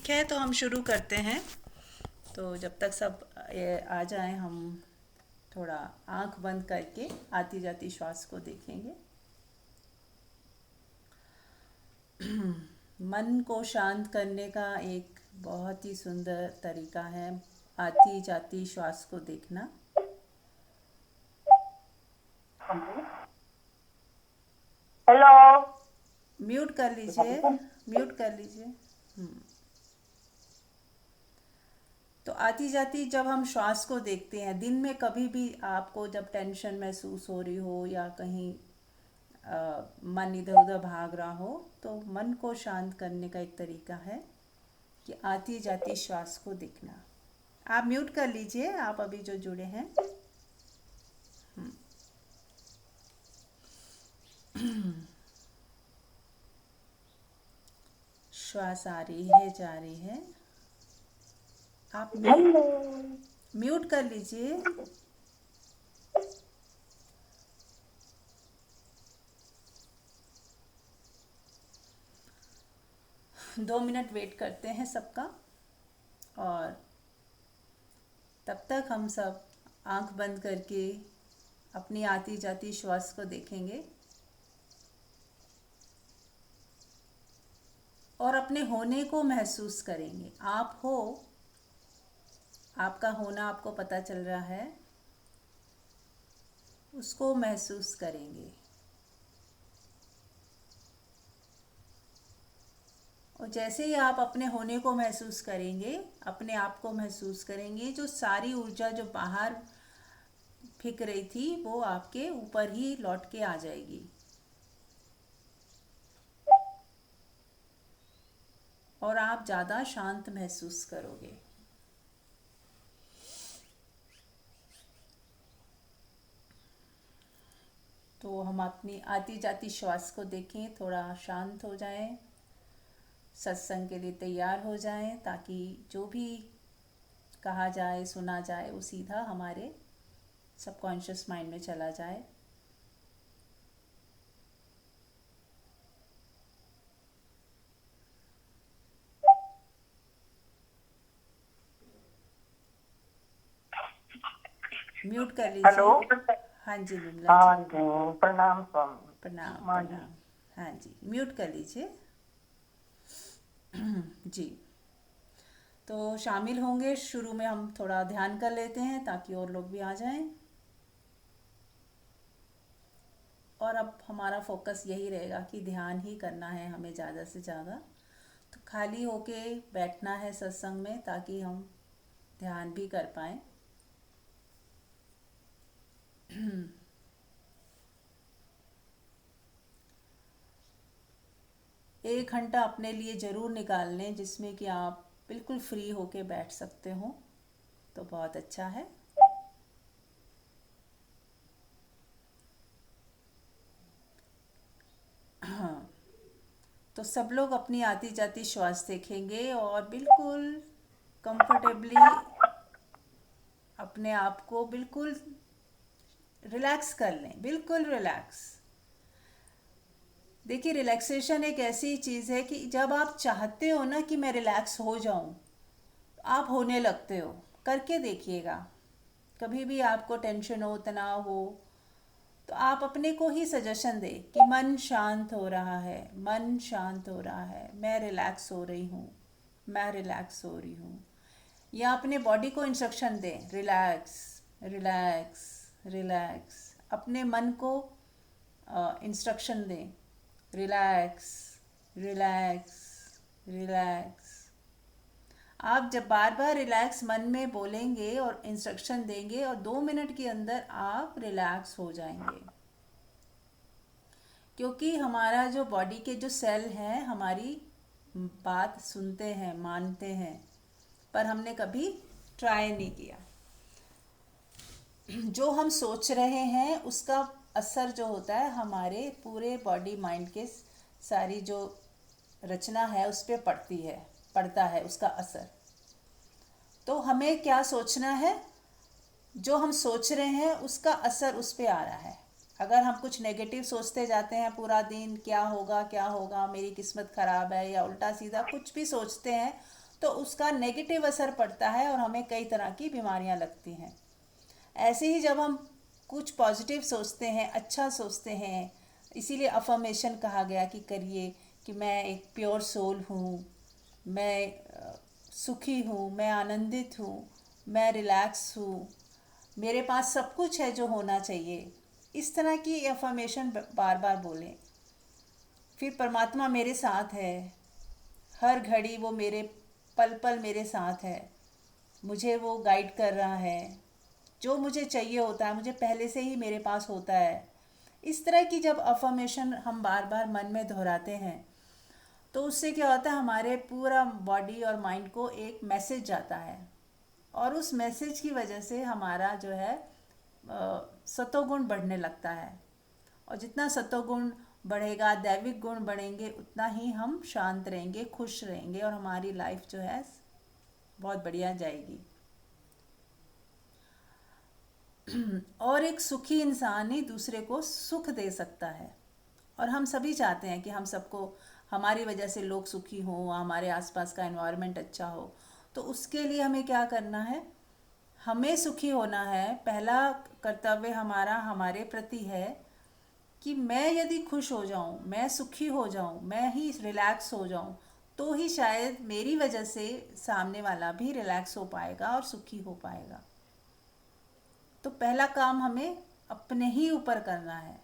ठीक है, तो हम शुरू करते हैं। तो जब तक सब आ जाएं, हम थोड़ा आंख बंद करके आती जाती श्वास को देखेंगे। मन को शांत करने का एक बहुत ही सुंदर तरीका है आती जाती श्वास को देखना। हेलो। म्यूट कर लीजिए, म्यूट कर लीजिए। तो आती जाती जब हम श्वास को देखते हैं, दिन में कभी भी आपको जब टेंशन महसूस हो रही हो या कहीं मन इधर उधर भाग रहा हो, तो मन को शांत करने का एक तरीका है कि आती जाती श्वास को देखना। आप म्यूट कर लीजिए, आप अभी जो जुड़े हैं। श्वास आ रही है, जा रही है। आप म्यूट हेलो। म्यूट कर लीजिए। 2 मिनट वेट करते हैं सबका, और तब तक हम सब आंख बंद करके अपनी आती जाती श्वास को देखेंगे और अपने होने को महसूस करेंगे। आप हो, आपका होना आपको पता चल रहा है, उसको महसूस करेंगे। और जैसे ही आप अपने होने को महसूस करेंगे, अपने आप को महसूस करेंगे, जो सारी ऊर्जा जो बाहर फेंक रही थी वो आपके ऊपर ही लौट के आ जाएगी, और आप ज़्यादा शांत महसूस करोगे। तो हम अपनी आती जाती श्वास को देखें, थोड़ा शांत हो जाएं, सत्संग के लिए तैयार हो जाएं, ताकि जो भी कहा जाए, सुना जाए, वो सीधा हमारे सबकॉन्शियस माइंड में चला जाए। म्यूट कर हेलो। लीजिए। हाँ जी विमला हाँ जी। जी। प्रणाम स्वामी। प्रणाम माँ जी। प्रणाम। हाँ जी, म्यूट कर लीजिए। जी। तो शामिल होंगे, शुरू में हम थोड़ा ध्यान कर लेते हैं ताकि और लोग भी आ जाएं। और अब हमारा फोकस यही रहेगा कि ध्यान ही करना है हमें ज़्यादा से ज़्यादा। तो खाली होके बैठना है सत्संग में, ताकि हम ध्यान भी कर पाएं। 1 घंटा अपने लिए ज़रूर निकाल लें जिसमें कि आप बिल्कुल फ्री होके बैठ सकते हो, तो बहुत अच्छा है। हाँ, तो सब लोग अपनी आती जाती श्वास देखेंगे और बिल्कुल कंफर्टेबली अपने आप को बिल्कुल रिलैक्स कर लें, बिल्कुल रिलैक्स। देखिए, रिलैक्सेशन एक ऐसी चीज़ है कि जब आप चाहते हो ना कि मैं रिलैक्स हो जाऊं, आप होने लगते हो। करके देखिएगा। कभी भी आपको टेंशन हो, तनाव हो, तो आप अपने को ही सजेशन दें कि मन शांत हो रहा है, मन शांत हो रहा है, मैं रिलैक्स हो रही हूँ, मैं रिलैक्स हो रही हूँ। या अपने बॉडी को इंस्ट्रक्शन दें, रिलैक्स, रिलैक्स, रिलैक्स। अपने मन को इंस्ट्रक्शन दें, रिलैक्स, रिलैक्स, रिलैक्स। आप जब बार बार रिलैक्स मन में बोलेंगे और इंस्ट्रक्शन देंगे, और 2 मिनट के अंदर आप रिलैक्स हो जाएंगे। क्योंकि हमारा जो बॉडी के जो सेल हैं हमारी बात सुनते हैं, मानते हैं, पर हमने कभी ट्राई नहीं किया। जो हम सोच रहे हैं उसका असर जो होता है हमारे पूरे बॉडी माइंड के सारी जो रचना है उस पर पड़ती है, पड़ता है उसका असर। तो हमें क्या सोचना है, जो हम सोच रहे हैं उसका असर उस पर आ रहा है। अगर हम कुछ नेगेटिव सोचते जाते हैं पूरा दिन, क्या होगा क्या होगा, मेरी किस्मत ख़राब है, या उल्टा सीधा कुछ भी सोचते हैं, तो उसका नेगेटिव असर पड़ता है और हमें कई तरह की बीमारियां लगती हैं। ऐसे ही जब हम कुछ पॉजिटिव सोचते हैं, अच्छा सोचते हैं, इसीलिए अफर्मेशन कहा गया कि करिए कि मैं एक प्योर सोल हूँ, मैं सुखी हूँ, मैं आनंदित हूँ, मैं रिलैक्स हूँ, मेरे पास सब कुछ है जो होना चाहिए। इस तरह की अफर्मेशन बार बार बोलें। फिर परमात्मा मेरे साथ है, हर घड़ी वो मेरे पल पल मेरे साथ है, मुझे वो गाइड कर रहा है, जो मुझे चाहिए होता है मुझे पहले से ही मेरे पास होता है। इस तरह की जब अफर्मेशन हम बार बार मन में दोहराते हैं तो उससे क्या होता है, हमारे पूरा बॉडी और माइंड को एक मैसेज जाता है और उस मैसेज की वजह से हमारा जो है सतोगुण बढ़ने लगता है। और जितना सतोगुण बढ़ेगा, दैविक गुण बढ़ेंगे, उतना ही हम शांत रहेंगे, खुश रहेंगे और हमारी लाइफ जो है बहुत बढ़िया जाएगी। और एक सुखी इंसान ही दूसरे को सुख दे सकता है। और हम सभी चाहते हैं कि हम सबको, हमारी वजह से लोग सुखी हों, हमारे आसपास का एनवायरनमेंट अच्छा हो। तो उसके लिए हमें क्या करना है, हमें सुखी होना है। पहला कर्तव्य हमारा हमारे प्रति है कि मैं यदि खुश हो जाऊं, मैं सुखी हो जाऊं, मैं ही रिलैक्स हो जाऊं, तो ही शायद मेरी वजह से सामने वाला भी रिलैक्स हो पाएगा और सुखी हो पाएगा। तो पहला काम हमें अपने ही ऊपर करना है,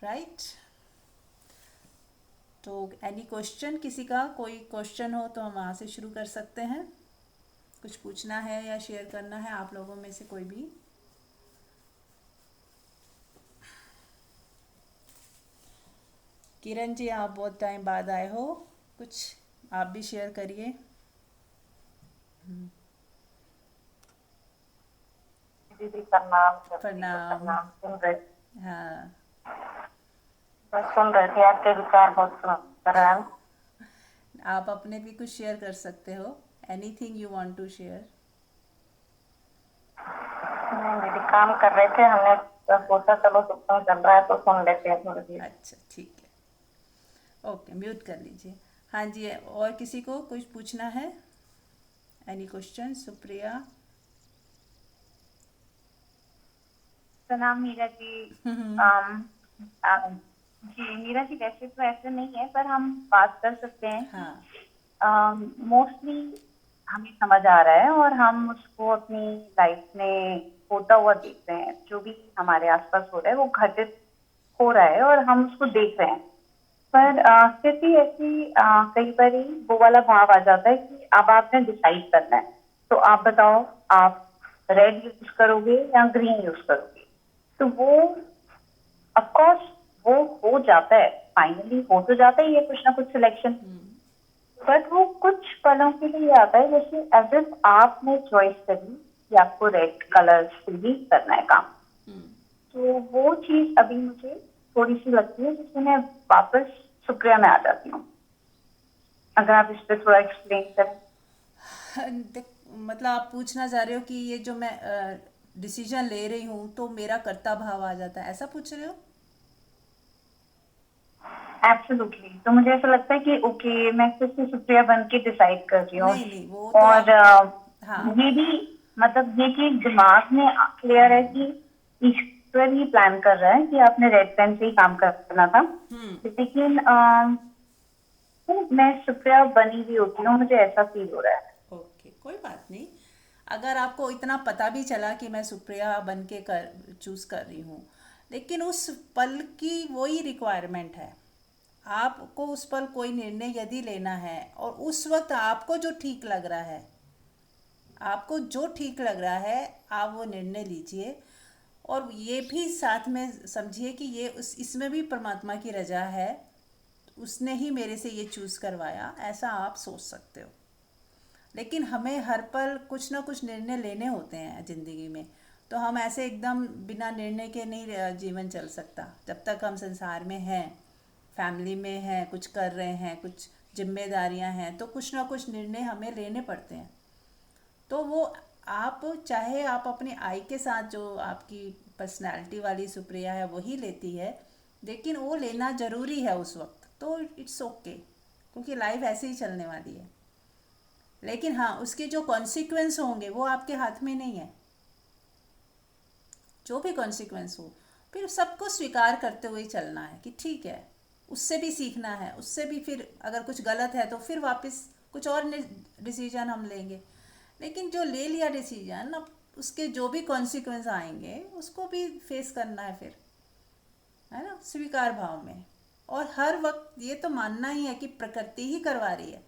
राइट। तो एनी क्वेश्चन, किसी का कोई क्वेश्चन हो तो हम वहाँ से शुरू कर सकते हैं। कुछ पूछना है या शेयर करना है आप लोगों में से कोई भी? किरण जी, आप बहुत टाइम बाद आए हो, कुछ आप भी शेयर करिए। दीदी प्रणाम, सभी को प्रणाम। प्रणाम। सुन रहे, हाँ, बस सुन रहे थे, आपके विचार बहुत सुंदर है। आप अपने भी कुछ शेयर कर सकते हो, anything you want to share. दीदी काम कर रहे थे, हमने सोचा चलो सत्संग चल रहा है तो सुन लेते हैं थोड़ी देर। अच्छा, ठीक है, ओके, म्यूट कर लीजिए। हाँ जी, और किसी को कुछ पूछना है? Any question? सुप्रिया। प्रणाम मीरा जी। आम, आम, जी मीरा जी, वैसे तो ऐसे नहीं है पर हम बात कर सकते हैं हाँ। कि मोस्टली हमें समझ आ रहा है और हम उसको अपनी लाइफ में होता हुआ देख रहे हैं। जो भी हमारे आसपास हो रहा है वो घटित हो रहा है और हम उसको देख रहे हैं। पर फिर भी ऐसी कई बार वो वाला भाव आ जाता है कि अब आपने डिसाइड करना है, तो आप बताओ, आप रेड यूज करोगे या ग्रीन यूज करोगे? तो वो ऑफकोर्स वो हो जाता है, फाइनली हो तो जाता ही है कुछ ना कुछ सिलेक्शन। बट वो कुछ पलों के लिए आता है, जैसे एज इफ आपने चॉइस करी कि आपको रेड कलर से ही करना है काम। तो वो चीज अभी मुझे थोड़ी सी लगती है, जिसमें मैं वापस सुप्रिया में आ जाती हूँ। अगर आप इस पर थोड़ा एक्सप्लेन करें। मतलब आप पूछना चाह रहे हो कि ये जो मैं डिसीजन ले रही हूँ तो मेरा कर्ता भाव आ जाता है, ऐसा पूछ रहे हो? एब्सोल्युटली। तो मुझे ऐसा लगता है कि ओके, मैं फिर से सुप्रिया बन के डिसाइड कर रही हूँ। नहीं नहीं, वो तो और आपको, हाँ। ये भी, मतलब ये चीज दिमाग में क्लियर है कि ईश्वर ही प्लान कर रहा है कि आपने रेड पेन से ही काम करना था। लेकिन तो मैं सुप्रिया बनी भी होती हूँ, मुझे ऐसा फील हो रहा है। ओके, कोई बात नहीं। अगर आपको इतना पता भी चला कि मैं सुप्रिया बन के कर चूज़ कर रही हूँ, लेकिन उस पल की वही रिक्वायरमेंट है। आपको उस पल कोई निर्णय यदि लेना है और उस वक्त आपको जो ठीक लग रहा है, आपको जो ठीक लग रहा है, आप वो निर्णय लीजिए। और ये भी साथ में समझिए कि ये उस इसमें भी परमात्मा की रजा है, उसने ही मेरे से ये चूज़ करवाया, ऐसा आप सोच सकते हो। लेकिन हमें हर पल कुछ ना कुछ निर्णय लेने होते हैं ज़िंदगी में। तो हम ऐसे एकदम बिना निर्णय के नहीं जीवन चल सकता। जब तक हम संसार में हैं, फैमिली में हैं, कुछ कर रहे हैं, कुछ जिम्मेदारियां हैं, तो कुछ ना कुछ निर्णय हमें लेने पड़ते हैं। तो वो आप चाहे आप अपनी आई के साथ, जो आपकी पर्सनैलिटी वाली सुप्रिया है वही लेती है, लेकिन वो लेना ज़रूरी है उस वक्त। तो इट्स ओके, क्योंकि लाइफ ऐसे ही चलने वाली है। लेकिन हाँ, उसके जो कॉन्सिक्वेंस होंगे वो आपके हाथ में नहीं है। जो भी कॉन्सिक्वेंस हो, फिर सबको स्वीकार करते हुए चलना है कि ठीक है, उससे भी सीखना है, उससे भी फिर अगर कुछ गलत है तो फिर वापस कुछ और डिसीजन हम लेंगे। लेकिन जो ले लिया डिसीजन, अब उसके जो भी कॉन्सिक्वेंस आएंगे उसको भी फेस करना है फिर, है ना, स्वीकार भाव में। और हर वक्त ये तो मानना ही है कि प्रकृति ही करवा रही है,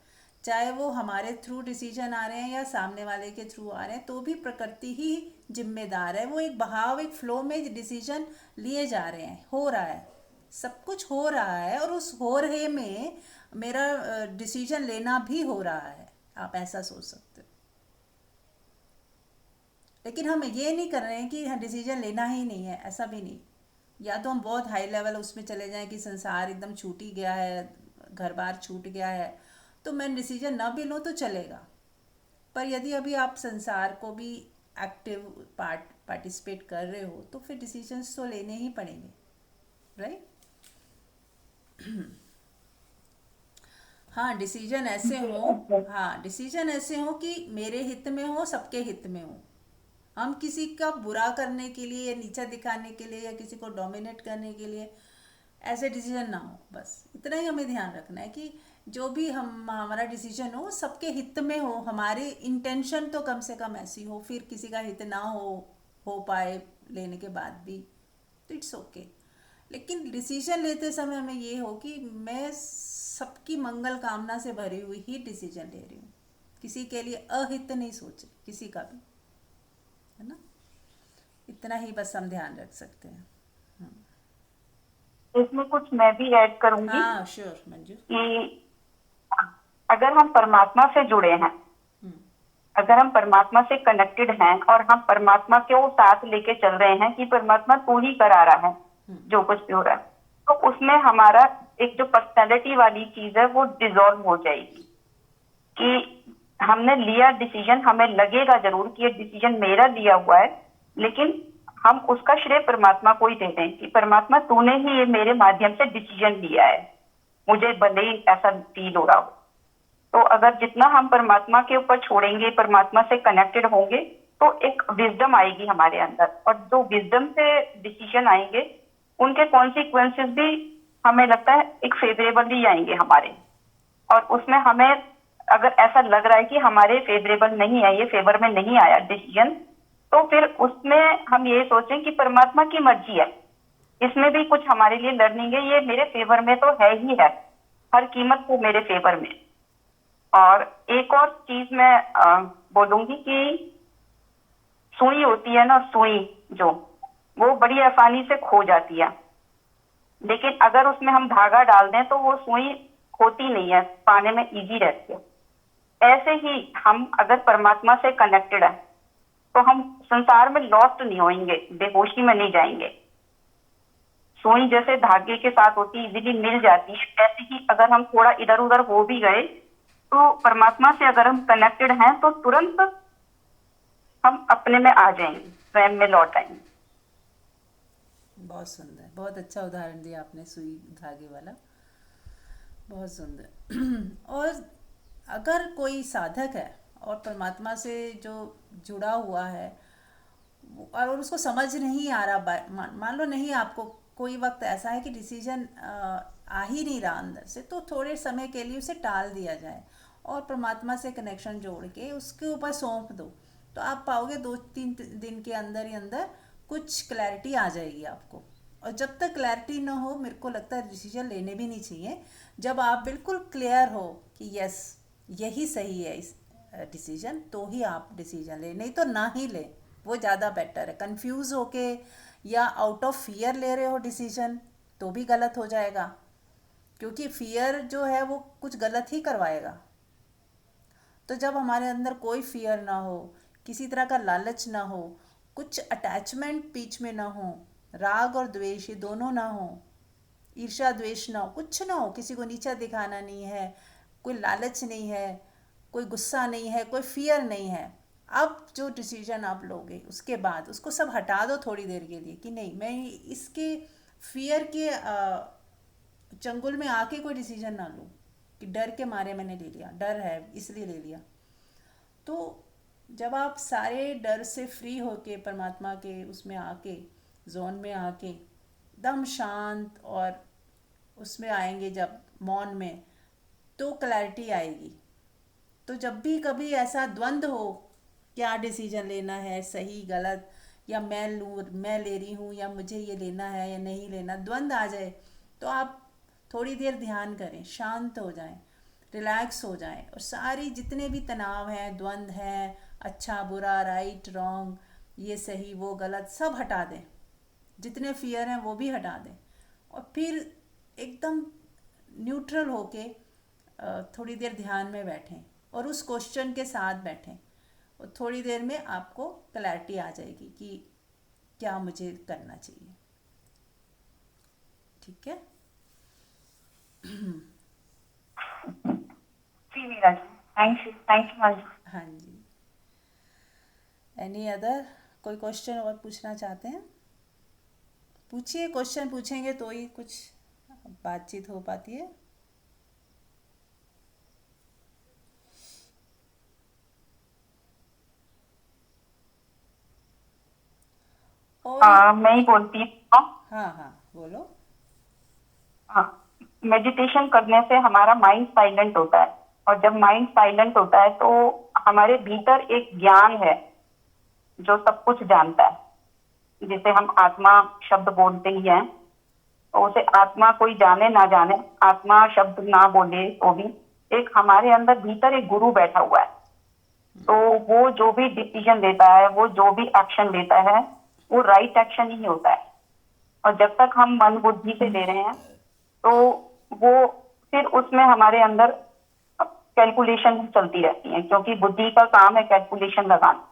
चाहे वो हमारे थ्रू डिसीजन आ रहे हैं या सामने वाले के थ्रू आ रहे हैं, तो भी प्रकृति ही जिम्मेदार है। वो एक बहाव, एक फ्लो में डिसीजन लिए जा रहे हैं, हो रहा है, सब कुछ हो रहा है, और उस हो रहे में मेरा डिसीजन लेना भी हो रहा है, आप ऐसा सोच सकते हो। लेकिन हम ये नहीं कर रहे हैं कि हाँ डिसीजन लेना ही नहीं है, ऐसा भी नहीं। या तो हम बहुत हाई लेवल उसमें चले जाएं कि संसार एकदम छूट ही गया है, घर बार छूट गया है, तो मैं डिसीजन ना भी लूँ तो चलेगा। पर यदि अभी आप संसार को भी एक्टिव पार्टिसिपेट कर रहे हो, तो फिर डिसीजंस तो लेने ही पड़ेंगे, राइट। हाँ, डिसीजन ऐसे जी, हो, एग्जैक्ट। हाँ डिसीजन ऐसे हो कि मेरे हित में हो, सबके हित में हो। हम किसी का बुरा करने के लिए या नीचा दिखाने के लिए या किसी को डोमिनेट करने के लिए ऐसे डिसीजन ना हो। बस इतना ही हमें ध्यान रखना है कि जो भी हम हमारा डिसीजन हो सबके हित में हो, हमारी इंटेंशन तो कम से कम ऐसी हो, फिर किसी का हित ना हो पाए लेने के बाद भी, तो इट्स ओके। लेकिन डिसीजन लेते समय हमें ये हो कि मैं सबकी मंगल कामना से भरी हुई ही डिसीजन ले रही हूँ, किसी के लिए अहित नहीं सोच रही, किसी का भी, है ना। इतना ही बस हम ध्यान रख सकते हैं। इसमें कुछ मैं भी ऐड करूंगी हाँ श्योर मंजू। कि अगर हम परमात्मा से जुड़े हैं, हम्म। अगर हम परमात्मा से कनेक्टेड हैं और हम परमात्मा को साथ लेके चल रहे हैं कि परमात्मा तू ही करा रहा है जो कुछ भी हो रहा है, तो उसमें हमारा एक जो पर्सनैलिटी वाली चीज है वो डिसॉल्व हो जाएगी। कि हमने लिया डिसीजन, हमें लगेगा जरूर कि ये डिसीजन मेरा लिया हुआ है, लेकिन हम उसका श्रेय परमात्मा को ही दे दें कि परमात्मा तूने ही ये मेरे माध्यम से डिसीजन लिया है, मुझे भले ही ऐसा फील हो रहा हो। तो अगर जितना हम परमात्मा के ऊपर छोड़ेंगे, परमात्मा से कनेक्टेड होंगे, तो एक विजडम आएगी हमारे अंदर, और जो विजडम से डिसीजन आएंगे उनके कॉन्सिक्वेंसेस भी हमें लगता है एक फेवरेबल ही आएंगे हमारे। और उसमें हमें अगर ऐसा लग रहा है कि हमारे फेवरेबल नहीं है, ये फेवर में नहीं आया डिसीजन, तो फिर उसमें हम ये सोचें कि परमात्मा की मर्जी है, इसमें भी कुछ हमारे लिए लर्निंग है, ये मेरे फेवर में तो है ही है, हर कीमत को मेरे फेवर में। और एक और चीज मैं बोलूंगी कि सुई होती है ना, सुई जो, वो बड़ी आसानी से खो जाती है, लेकिन अगर उसमें हम धागा डाल दें तो वो सुई खोती नहीं है, पाने में इजी रहती है। ऐसे ही हम अगर परमात्मा से कनेक्टेड है तो हम संसार में लॉस्ट नहीं होंगे, बेहोशी में नहीं जाएंगे। सुई जैसे धागे के साथ होती, इजीली मिल जाती है, ऐसे ही अगर हम थोड़ा इधर उधर हो भी गए तो परमात्मा से अगर हम कनेक्टेड हैं तो तुरंत हम अपने में आ जाएंगे, स्वयं में लौट आएंगे। बहुत सुंदर, बहुत अच्छा उदाहरण दिया आपने सुई धागे वाला, बहुत सुंदर। और अगर कोई साधक है और परमात्मा से जो जुड़ा हुआ है और उसको समझ नहीं आ रहा, मान लो नहीं, आपको कोई वक्त ऐसा है कि डिसीजन आ ही नहीं रहा अंदर से, तो थोड़े समय के लिए उसे टाल दिया जाए और परमात्मा से कनेक्शन जोड़ के उसके ऊपर सौंप दो, तो आप पाओगे 2-3 दिन के अंदर ही अंदर कुछ क्लैरिटी आ जाएगी आपको। और जब तक क्लैरिटी ना हो, मेरे को लगता है डिसीजन लेने भी नहीं चाहिए। जब आप बिल्कुल क्लियर हो कि यस यही सही है इस डिसीजन, तो ही आप डिसीजन ले, नहीं तो ना ही ले, वो ज़्यादा बेटर है। कंफ्यूज होके या आउट ऑफ फियर ले रहे हो डिसीजन तो भी गलत हो जाएगा, क्योंकि फियर जो है वो कुछ गलत ही करवाएगा। तो जब हमारे अंदर कोई फियर ना हो, किसी तरह का लालच ना हो, कुछ अटैचमेंट बीच में ना हो, राग और द्वेष ये दोनों ना हो, ईर्ष्या द्वेष ना हो, कुछ ना हो, किसी को नीचा दिखाना नहीं है, कोई लालच नहीं है, कोई गुस्सा नहीं है, कोई फियर नहीं है, अब जो डिसीजन आप लोगे उसके बाद उसको सब हटा दो थोड़ी देर के लिए कि नहीं, मैं इसके फियर के चंगुल में आके कोई डिसीजन ना लूँ कि डर के मारे मैंने ले लिया, डर है इसलिए ले लिया। तो जब आप सारे डर से फ्री होके परमात्मा के उसमें आके, जोन में आके एकदम शांत और उसमें आएंगे जब मौन में, तो क्लैरिटी आएगी। तो जब भी कभी ऐसा द्वंद हो, क्या डिसीजन लेना है, सही गलत, या मैं लूँ, मैं ले रही हूँ, या मुझे ये लेना है या नहीं लेना, द्वंद आ जाए, तो आप थोड़ी देर ध्यान करें, शांत हो जाएं, रिलैक्स हो जाएं, और सारी जितने भी तनाव हैं, द्वंद हैं, अच्छा बुरा, राइट रॉन्ग, ये सही वो गलत, सब हटा दें। जितने फियर हैं वो भी हटा दें, और फिर एकदम न्यूट्रल होके थोड़ी देर ध्यान में बैठें और उस क्वेश्चन के साथ बैठें, और थोड़ी देर में आपको क्लैरिटी आ जाएगी कि क्या मुझे करना चाहिए। ठीक है। जी मीरा जी, थैंक यू माँ जी। हाँ जी। एनी अदर कोई क्वेश्चन और पूछना चाहते हैं? पूछिए, क्वेश्चन पूछेंगे तो ही कुछ बातचीत हो पाती है। और एक, मैं ही बोलती हूँ। हाँ हाँ बोलो। हाँ, मेडिटेशन करने से हमारा माइंड साइलेंट होता है, और जब माइंड साइलेंट होता है तो हमारे भीतर एक ज्ञान है जो सब कुछ जानता है, जिसे हम आत्मा शब्द बोलते ही हैं। और उसे आत्मा कोई जाने ना जाने, आत्मा शब्द ना बोले तो भी एक हमारे अंदर भीतर एक गुरु बैठा हुआ है। तो वो जो भी डिसीजन लेता है, वो जो भी एक्शन लेता है, वो राइट एक्शन ही होता है। और जब तक हम मन बुद्धि से ले रहे हैं तो वो फिर उसमें हमारे अंदर कैलकुलेशन चलती रहती है, क्योंकि बुद्धि का काम है कैलकुलेशन लगाना।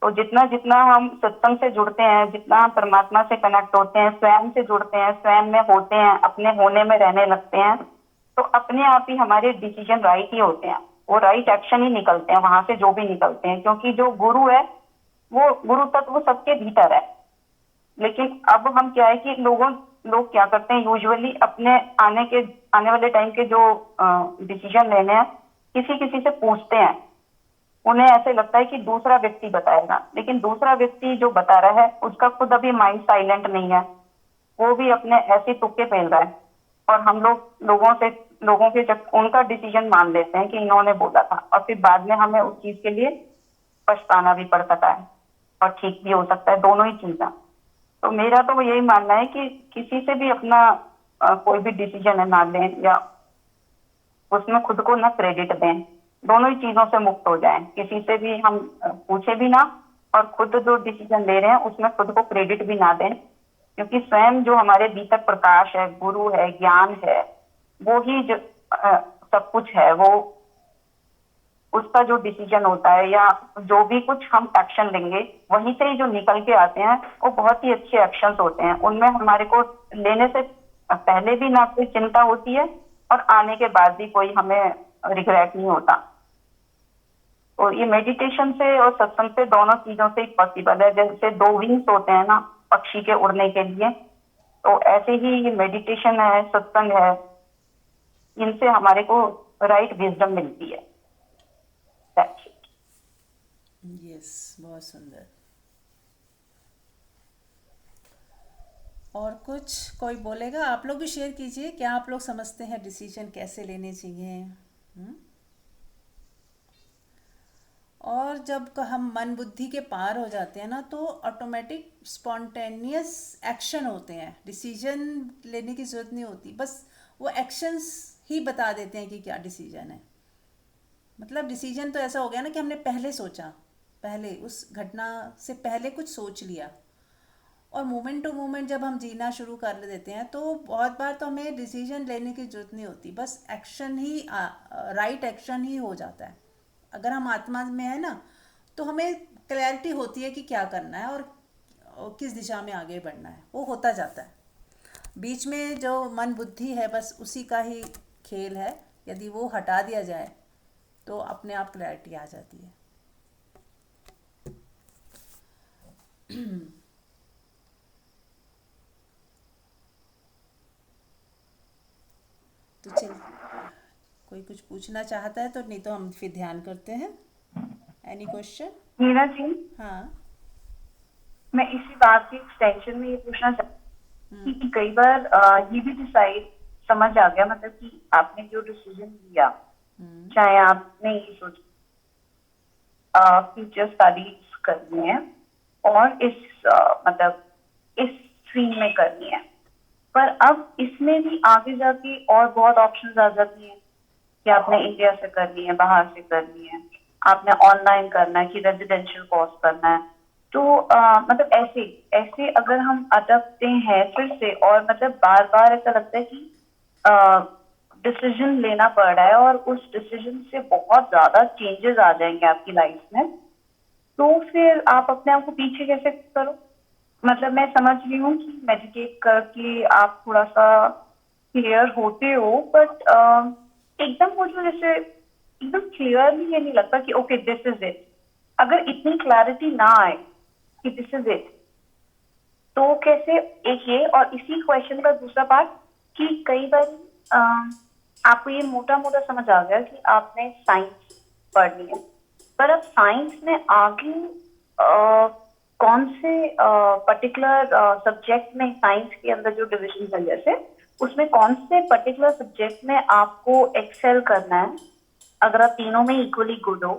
तो जितना जितना हम सत्संग से जुड़ते हैं, जितना हम परमात्मा से कनेक्ट होते हैं, स्वयं से जुड़ते हैं, स्वयं में होते हैं, अपने होने में रहने लगते हैं, तो अपने आप ही हमारे डिसीजन राइट ही होते हैं, वो राइट एक्शन ही निकलते हैं वहां से, जो भी निकलते हैं। क्योंकि जो गुरु है, वो गुरु तत्व सबके भीतर है। लेकिन अब हम क्या है कि लोग क्या करते हैं, यूजुअली अपने आने वाले टाइम के जो डिसीजन लेने हैं, किसी किसी से पूछते हैं। उन्हें ऐसे लगता है कि दूसरा व्यक्ति बताएगा, लेकिन दूसरा व्यक्ति जो बता रहा है उसका खुद अभी माइंड साइलेंट नहीं है, वो भी अपने ऐसे तुक्के फेल रहा है। और हम लोगों के उनका डिसीजन मान लेते हैं कि इन्होंने बोला था, और फिर बाद में हमें उस चीज के लिए पछताना भी पड़ सकता है और ठीक भी हो सकता है, दोनों ही चीजें। तो मेरा तो यही मानना है कि किसी से भी अपना कोई भी डिसीजन है ना लें, या उसमें खुद को ना क्रेडिट दें। दोनों ही चीजों से मुक्त हो जाएं, किसी से भी हम पूछे भी ना, और खुद जो डिसीजन ले रहे हैं उसमें खुद को क्रेडिट भी ना दें। क्योंकि स्वयं जो हमारे भीतर प्रकाश है, गुरु है, ज्ञान है, वो ही जो सब कुछ है, वो उसका जो डिसीजन होता है या जो भी कुछ हम एक्शन लेंगे, वहीं से ही जो निकल के आते हैं वो बहुत ही अच्छे एक्शंस होते हैं। उनमें हमारे को लेने से पहले भी ना कोई चिंता होती है, और आने के बाद भी कोई हमें रिग्रेट नहीं होता। तो ये मेडिटेशन से और सत्संग से, दोनों चीजों से ही पॉसिबल है। जैसे दो विंग्स होते हैं ना पक्षी के उड़ने के लिए, तो ऐसे ही ये मेडिटेशन है, सत्संग है, इनसे हमारे को राइट विजडम मिलती है। That's it. यस, बहुत सुंदर। और कुछ कोई बोलेगा? आप लोग भी शेयर कीजिए, क्या आप लोग समझते हैं डिसीजन कैसे लेने चाहिए? और जब हम मन बुद्धि के पार हो जाते हैं ना, तो ऑटोमेटिक स्पॉन्टेनियस एक्शन होते हैं, डिसीजन लेने की ज़रूरत नहीं होती, बस वो एक्शंस ही बता देते हैं कि क्या डिसीजन है। मतलब डिसीजन तो ऐसा हो गया ना कि हमने पहले सोचा, पहले उस घटना से पहले कुछ सोच लिया। और मोमेंट टू मोमेंट जब हम जीना शुरू कर देते हैं, तो बहुत बार तो हमें डिसीजन लेने की ज़रूरत नहीं होती, बस एक्शन ही राइट एक्शन ही हो जाता है। अगर हम आत्मा में है ना, तो हमें क्लैरिटी होती है कि क्या करना है और किस दिशा में आगे बढ़ना है, वो होता जाता है। बीच में जो मन बुद्धि है, बस उसी का ही खेल है। यदि वो हटा दिया जाए तो अपने आप क्लैरिटी आ जाती है। तो चल, कोई कुछ पूछना चाहता है तो, नहीं तो हम फिर ध्यान करते हैं। Any question? मीरा जी, हाँ। मैं इसी बात की एक्सटेंशन में ये पूछना चाहती थी कि कई बार ये भी डिसाइड समझ आ गया, मतलब कि आपने जो डिसीजन लिया, चाहे आपने ये सोचा फ्यूचर स्टडीज करनी है और मतलब इस स्ट्रीम में करनी है, पर अब इसमें भी आगे जाके और बहुत ऑप्शंस आ जाती हैं कि आपने इंडिया से करनी है, बाहर से करनी है, आपने ऑनलाइन करना है कि रेजिडेंशियल कोर्स करना है। तो मतलब ऐसे ऐसे अगर हम अटकते हैं फिर से, और मतलब बार बार ऐसा लगता है कि डिसीजन लेना पड़ रहा है और उस डिसीजन से बहुत ज्यादा चेंजेस आ जाएंगे आपकी लाइफ में, तो फिर आप अपने आप को पीछे कैसे करो? मतलब मैं समझ रही हूँ कि मेडिटेट करके आप थोड़ा सा क्लियर होते हो, बट एकदम वो जो जैसे एकदम क्लियरली ये नहीं लगता कि ओके दिस इज इट। अगर इतनी क्लैरिटी ना आए कि दिस इज इट, तो कैसे? एक ये, और इसी क्वेश्चन का दूसरा पार्ट कि कई बार आपको ये मोटा मोटा समझ आ गया कि आपने साइंस पढ़नी है, पर अब साइंस में आगे कौन से पर्टिकुलर सब्जेक्ट में, साइंस के अंदर जो डिविजन है जैसे, उसमें कौन से पर्टिकुलर सब्जेक्ट में आपको एक्सेल करना है अगर आप तीनों में इक्वली गुड हो,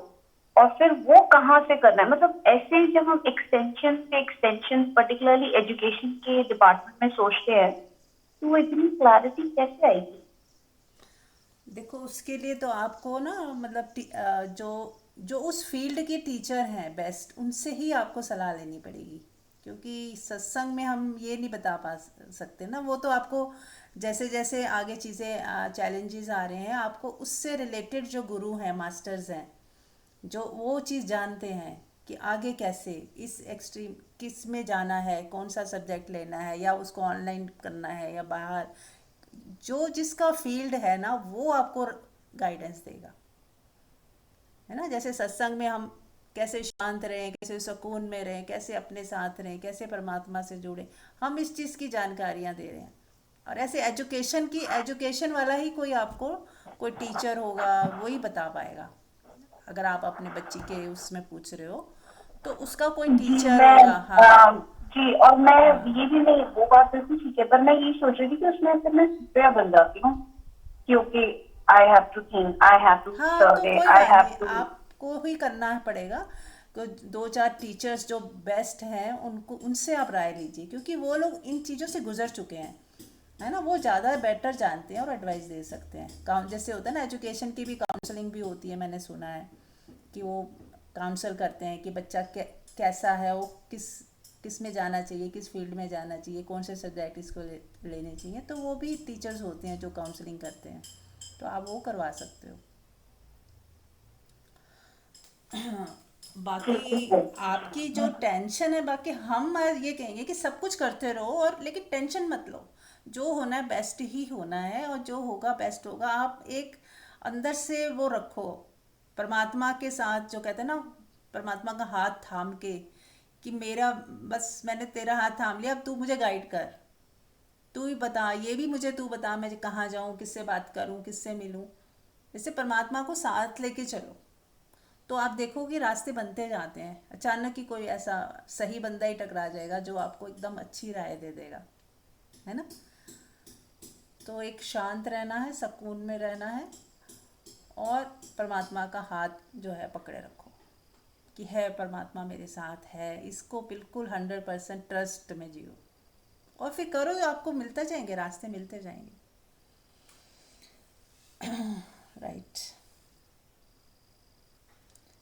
और फिर वो कहाँ से करना है? मतलब ऐसे जब हम एक्सटेंशन पे एक्सटेंशन पर्टिकुलरली एजुकेशन के डिपार्टमेंट में सोचते हैं, तो वो इतनी क्लैरिटी कैसे आएगी? देखो, उसके लिए तो आपको ना, मतलब जो जो उस फील्ड के टीचर हैं बेस्ट, उनसे ही आपको सलाह लेनी पड़ेगी। क्योंकि सत्संग में हम ये नहीं बता पा सकते ना, वो तो आपको जैसे जैसे आगे चीज़ें चैलेंजेस आ रहे हैं, आपको उससे रिलेटेड जो गुरु हैं, मास्टर्स हैं, जो वो चीज़ जानते हैं कि आगे कैसे इस एक्सट्रीम किस में जाना है, कौन सा सब्जेक्ट लेना है, या उसको ऑनलाइन करना है या बाहर, जो जिसका फील्ड है ना, वो आपको गाइडेंस देगा। है ना? जैसे सत्संग में हम कैसे शांत रहें, कैसे सुकून में रहें, कैसे अपने साथ रहें, कैसे परमात्मा से जुड़ें, हम इस चीज़ की जानकारियाँ दे रहे हैं। और ऐसे एजुकेशन वाला ही कोई आपको, कोई टीचर होगा, वही बता पाएगा। अगर आप अपने बच्ची के उसमें पूछ रहे हो, तो उसका कोई जी टीचर मैं होगा। हाँ। जी, और मैं हाँ। ये भी नहीं, वो बात बिल्कुल ठीक है, पर मैं ये सोच रही थी कि उसमें फिर मैं प्रिपेयर बन जाती हूँ कि okay, I have to think, I have to हाँ, तो सर्वे, कोई आई बात नहीं, हैव टू। आपको ही करना पड़ेगा। तो दो चार टीचर्स जो बेस्ट हैं, उनको, उनसे आप राय लीजिए, क्योंकि वो लोग इन चीज़ों से गुजर चुके हैं। है ना? वो ज़्यादा बेटर जानते हैं और एडवाइस दे सकते हैं। जैसे होता है ना, एजुकेशन की भी काउंसलिंग भी होती है, मैंने सुना है कि वो काउंसल करते हैं कि बच्चा कैसा है, वो किस किस में जाना चाहिए, किस फील्ड में जाना चाहिए, कौन से सब्जेक्ट इसको लेने चाहिए। तो वो भी टीचर्स होते हैं जो काउंसलिंग करते हैं, तो आप वो करवा सकते हो। बाकी ठीक है। आपकी जो टेंशन है, बाकी हम ये कहेंगे कि सब कुछ करते रहो, और लेकिन टेंशन मत लो। जो होना है बेस्ट ही होना है, और जो होगा बेस्ट होगा। आप एक अंदर से वो रखो, परमात्मा के साथ, जो कहते हैं ना, परमात्मा का हाथ थाम के, कि मेरा, बस मैंने तेरा हाथ थाम लिया, अब तू मुझे गाइड कर, तू ही बता, ये भी मुझे तू बता, मैं कहाँ जाऊँ, किससे बात करूँ, किससे मिलूँ। जैसे परमात्मा को साथ लेके चलो, तो आप देखोगे रास्ते बनते जाते हैं। अचानक ही कोई ऐसा सही बंदा ही टकरा जाएगा जो आपको एकदम अच्छी राय दे देगा। है ना? तो एक शांत रहना है, सुकून में रहना है, और परमात्मा का हाथ जो है पकड़े रखो, कि है परमात्मा मेरे साथ है, इसको बिल्कुल 100% ट्रस्ट में जियो, और फिर करो, आपको मिलते जाएंगे, रास्ते मिलते जाएंगे। राइट।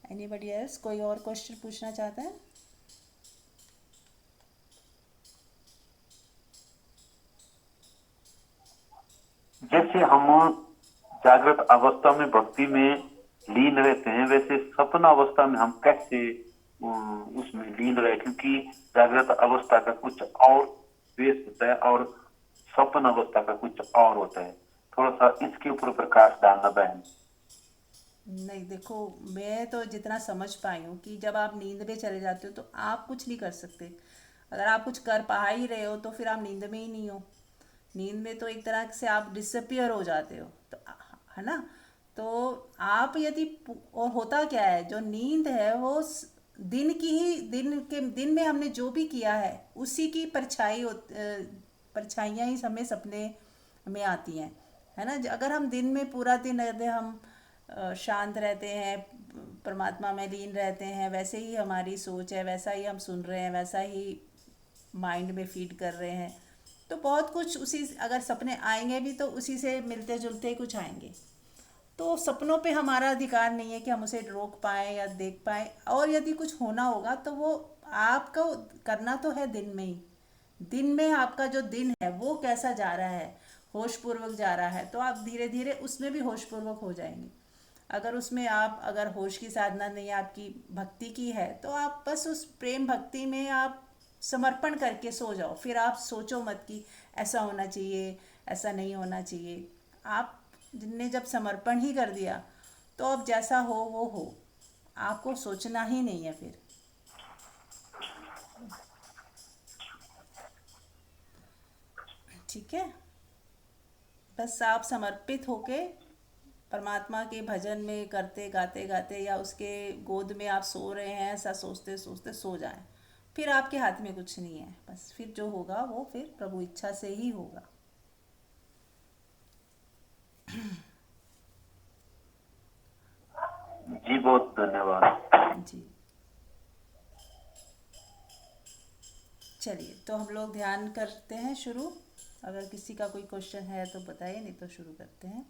एनीबडी एल्स, कोई और क्वेश्चन पूछना चाहता है? जैसे हम जागृत अवस्था में भक्ति में लीन रहते हैं, वैसे सपना अवस्था में हम कैसे उसमें लीन रहे? क्योंकि जागृत अवस्था का कुछ और वेश होता है और सपन अवस्था का कुछ और होता है। थोड़ा सा इसके ऊपर प्रकाश डालना बहन। नहीं, देखो, मैं तो जितना समझ पाई हूँ कि जब आप नींद में चले जाते हो तो आप कुछ नहीं कर सकते। अगर आप कुछ कर पा ही रहे हो तो फिर आप नींद में ही नहीं हो। नींद में तो एक तरह से आप डिसअपियर हो जाते हो, तो है ना। तो आप यदि और होता क्या है, जो नींद है वो दिन की ही दिन में हमने जो भी किया है उसी की परछाइयाँ ही हमें सपने में आती हैं, है ना। अगर हम दिन में पूरा दिन यदि हम शांत रहते हैं, परमात्मा में लीन रहते हैं, वैसे ही हमारी सोच है, वैसा ही हम सुन रहे हैं, वैसा ही माइंड में फीड कर रहे हैं, तो बहुत कुछ उसी, अगर सपने आएंगे भी तो उसी से मिलते जुलते कुछ आएंगे। तो सपनों पे हमारा अधिकार नहीं है कि हम उसे रोक पाएँ या देख पाएँ, और यदि कुछ होना होगा तो वो आपको करना तो है दिन में ही। दिन में आपका जो दिन है वो कैसा जा रहा है, होशपूर्वक जा रहा है, तो आप धीरे धीरे उसमें भी होशपूर्वक हो जाएंगे। अगर उसमें आप, अगर होश की साधना नहीं आपकी भक्ति की है, तो आप बस उस प्रेम भक्ति में आप समर्पण करके सो जाओ। फिर आप सोचो मत कि ऐसा होना चाहिए, ऐसा नहीं होना चाहिए। आप जिनने जब समर्पण ही कर दिया तो अब जैसा हो वो हो, आपको सोचना ही नहीं है फिर। ठीक है, बस आप समर्पित होके परमात्मा के भजन में करते गाते गाते या उसके गोद में आप सो रहे हैं, ऐसा सोचते सोचते सो जाएं। फिर आपके हाथ में कुछ नहीं है, बस फिर जो होगा वो फिर प्रभु इच्छा से ही होगा। जी बहुत धन्यवाद। जी, चलिए तो हम लोग ध्यान करते हैं शुरू। अगर किसी का कोई क्वेश्चन है तो बताइए, नहीं तो शुरू करते हैं।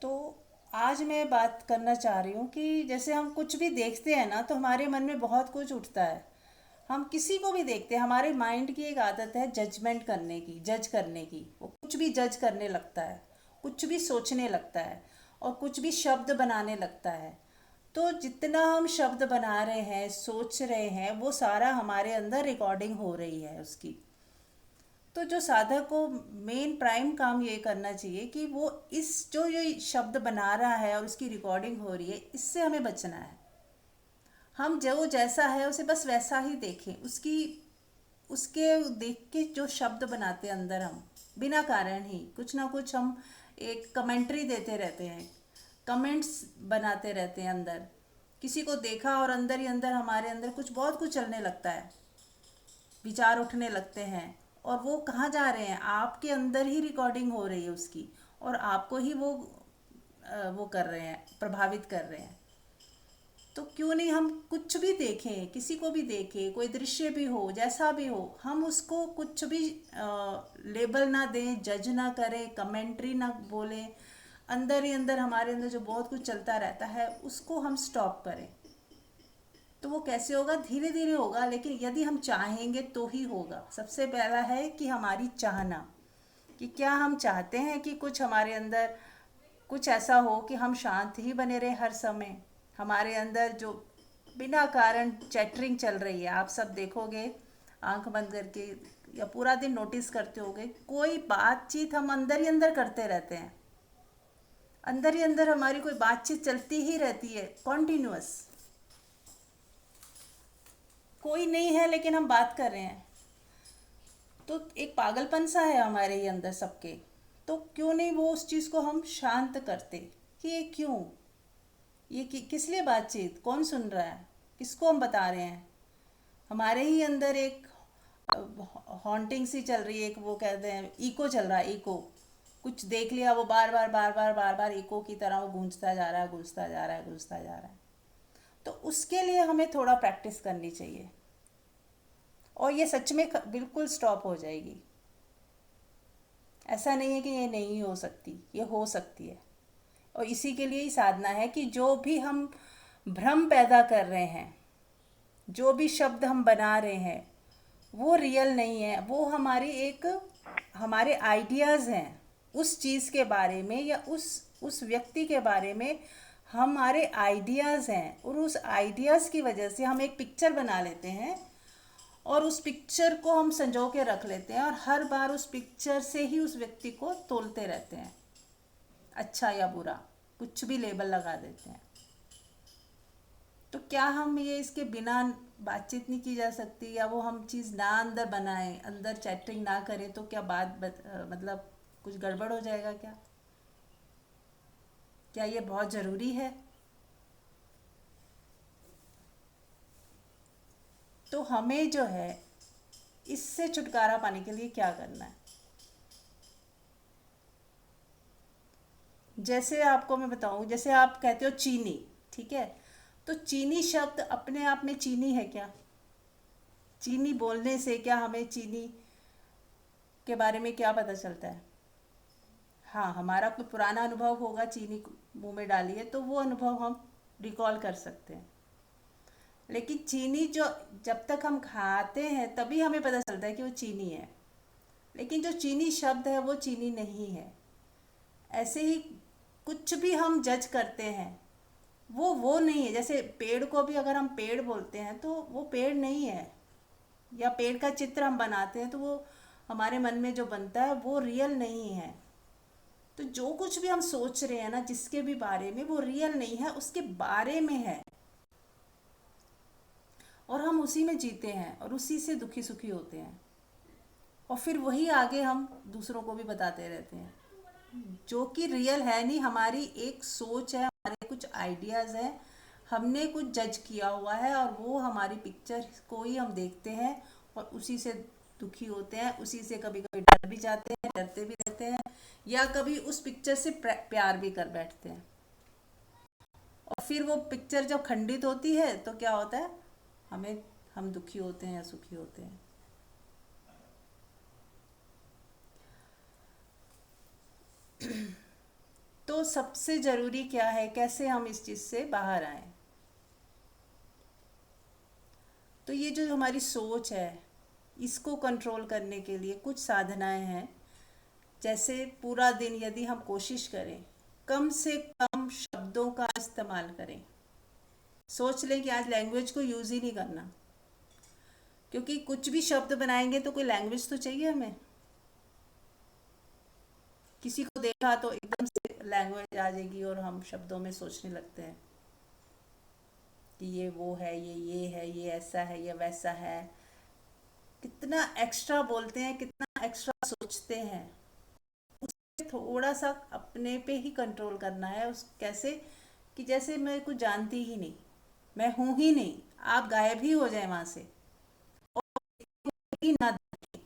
तो आज मैं बात करना चाह रही हूँ कि जैसे हम कुछ भी देखते हैं ना, तो हमारे मन में बहुत कुछ उठता है। हम किसी को भी देखते हैं, हमारे माइंड की एक आदत है जजमेंट करने की, जज करने की। वो कुछ भी जज करने लगता है, कुछ भी सोचने लगता है, और कुछ भी शब्द बनाने लगता है। तो जितना हम शब्द बना रहे हैं, सोच रहे हैं, वो सारा हमारे अंदर रिकॉर्डिंग हो रही है उसकी। तो जो साधक को मेन प्राइम काम ये करना चाहिए कि वो इस जो ये शब्द बना रहा है और उसकी रिकॉर्डिंग हो रही है, इससे हमें बचना है। हम जो जैसा है उसे बस वैसा ही देखें, उसकी उसके देख के जो शब्द बनाते हैं अंदर हम, बिना कारण ही कुछ ना कुछ हम एक कमेंट्री देते रहते हैं, कमेंट्स बनाते रहते हैं अंदर। किसी को देखा और अंदर ही अंदर हमारे अंदर कुछ बहुत कुछ चलने लगता है, विचार उठने लगते हैं, और वो कहाँ जा रहे हैं, आपके अंदर ही रिकॉर्डिंग हो रही है उसकी, और आपको ही वो कर रहे हैं, प्रभावित कर रहे हैं। तो क्यों नहीं हम कुछ भी देखें, किसी को भी देखें, कोई दृश्य भी हो, जैसा भी हो, हम उसको कुछ भी लेबल ना दें, जज ना करें, कमेंट्री ना बोलें। अंदर ही अंदर हमारे अंदर जो बहुत कुछ चलता रहता है उसको हम स्टॉप करें। तो वो कैसे होगा, धीरे धीरे होगा, लेकिन यदि हम चाहेंगे तो ही होगा। सबसे पहला है कि हमारी चाहना, कि क्या हम चाहते हैं कि कुछ हमारे अंदर कुछ ऐसा हो कि हम शांत ही बने रहे हर समय। हमारे अंदर जो बिना कारण चैटरिंग चल रही है, आप सब देखोगे आंख बंद करके या पूरा दिन नोटिस करते होगे, कोई बातचीत हम अंदर ही अंदर करते रहते हैं। अंदर ही अंदर हमारी कोई बातचीत चलती ही रहती है, कॉन्टिन्यूअस। कोई नहीं है लेकिन हम बात कर रहे हैं, तो एक पागलपन सा है हमारे ही अंदर सबके। तो क्यों नहीं वो उस चीज़ को हम शांत करते कि ये क्यों, ये किस लिए बातचीत, कौन सुन रहा है, किसको हम बता रहे हैं। हमारे ही अंदर एक हॉन्टिंग सी चल रही है, एक वो कहते हैं इको चल रहा है, इको। कुछ देख लिया वो बार बार बार बार बार बार इको की तरह वो गूंजता जा रहा है, गूंजता जा रहा है, गूंजता जा रहा है। तो उसके लिए हमें थोड़ा प्रैक्टिस करनी चाहिए, और ये सच में बिल्कुल स्टॉप हो जाएगी। ऐसा नहीं है कि ये नहीं हो सकती, ये हो सकती है। और इसी के लिए ही साधना है कि जो भी हम भ्रम पैदा कर रहे हैं, जो भी शब्द हम बना रहे हैं, वो रियल नहीं है। वो हमारे आइडियाज़ हैं उस चीज़ के बारे में, या उस व्यक्ति के बारे में हमारे आइडियाज़ हैं। और उस आइडियाज़ की वजह से हम एक पिक्चर बना लेते हैं, और उस पिक्चर को हम संजो के रख लेते हैं, और हर बार उस पिक्चर से ही उस व्यक्ति को तोलते रहते हैं, अच्छा या बुरा। कुछ भी लेबल लगा देते हैं। तो क्या हम ये इसके बिना बातचीत नहीं की जा सकती, या वो हम चीज़ ना अंदर बनाएं, अंदर चैटिंग ना करें, तो क्या मतलब कुछ गड़बड़ हो जाएगा क्या? क्या ये बहुत ज़रूरी है? तो हमें जो है इससे छुटकारा पाने के लिए क्या करना है? जैसे आपको मैं बताऊं, जैसे आप कहते हो चीनी, ठीक है, तो चीनी शब्द अपने आप में चीनी है क्या? चीनी बोलने से क्या हमें चीनी के बारे में क्या पता चलता है? हाँ, हमारा कोई पुराना अनुभव होगा, चीनी मुंह में डाली है तो वो अनुभव हम रिकॉल कर सकते हैं। लेकिन चीनी जो जब तक हम खाते हैं तभी हमें पता चलता है कि वो चीनी है, लेकिन जो चीनी शब्द है वो चीनी नहीं है। ऐसे ही कुछ भी हम जज करते हैं वो नहीं है। जैसे पेड़ को भी अगर हम पेड़ बोलते हैं तो वो पेड़ नहीं है, या पेड़ का चित्र हम बनाते हैं तो वो हमारे मन में जो बनता है वो रियल नहीं है। तो जो कुछ भी हम सोच रहे हैं ना, जिसके भी बारे में, वो रियल नहीं है, उसके बारे में है, और हम उसी में जीते हैं और उसी से दुखी सुखी होते हैं, और फिर वही आगे हम दूसरों को भी बताते रहते हैं, जो कि रियल है नहीं। हमारी एक सोच है, हमारे कुछ आइडियाज़ हैं, हमने कुछ जज किया हुआ है, और वो हमारी पिक्चर को ही हम देखते हैं और उसी से दुखी होते हैं, उसी से कभी कभी डर भी जाते हैं, डरते भी रहते हैं, या कभी उस पिक्चर से प्यार भी कर बैठते हैं। और फिर वो पिक्चर जब खंडित होती है तो क्या होता है, हम दुखी होते हैं या सुखी होते हैं। तो सबसे ज़रूरी क्या है, कैसे हम इस चीज़ से बाहर आएं? तो ये जो हमारी सोच है, इसको कंट्रोल करने के लिए कुछ साधनाएं हैं। जैसे पूरा दिन यदि हम कोशिश करें कम से कम शब्दों का इस्तेमाल करें, सोच लें कि आज लैंग्वेज को यूज़ ही नहीं करना, क्योंकि कुछ भी शब्द बनाएंगे तो कोई लैंग्वेज तो चाहिए हमें। किसी को देखा तो एकदम से लैंग्वेज आ जाएगी और हम शब्दों में सोचने लगते हैं कि ये वो है, ये है, ये ऐसा है, ये वैसा है। कितना एक्स्ट्रा बोलते हैं, कितना एक्स्ट्रा सोचते हैं। उसे थोड़ा सा अपने पे ही कंट्रोल करना है। उस कैसे कि जैसे मैं कुछ जानती ही नहीं, मैं हूं ही नहीं, आप गायब ही हो जाए वहां से, ही ना देखें,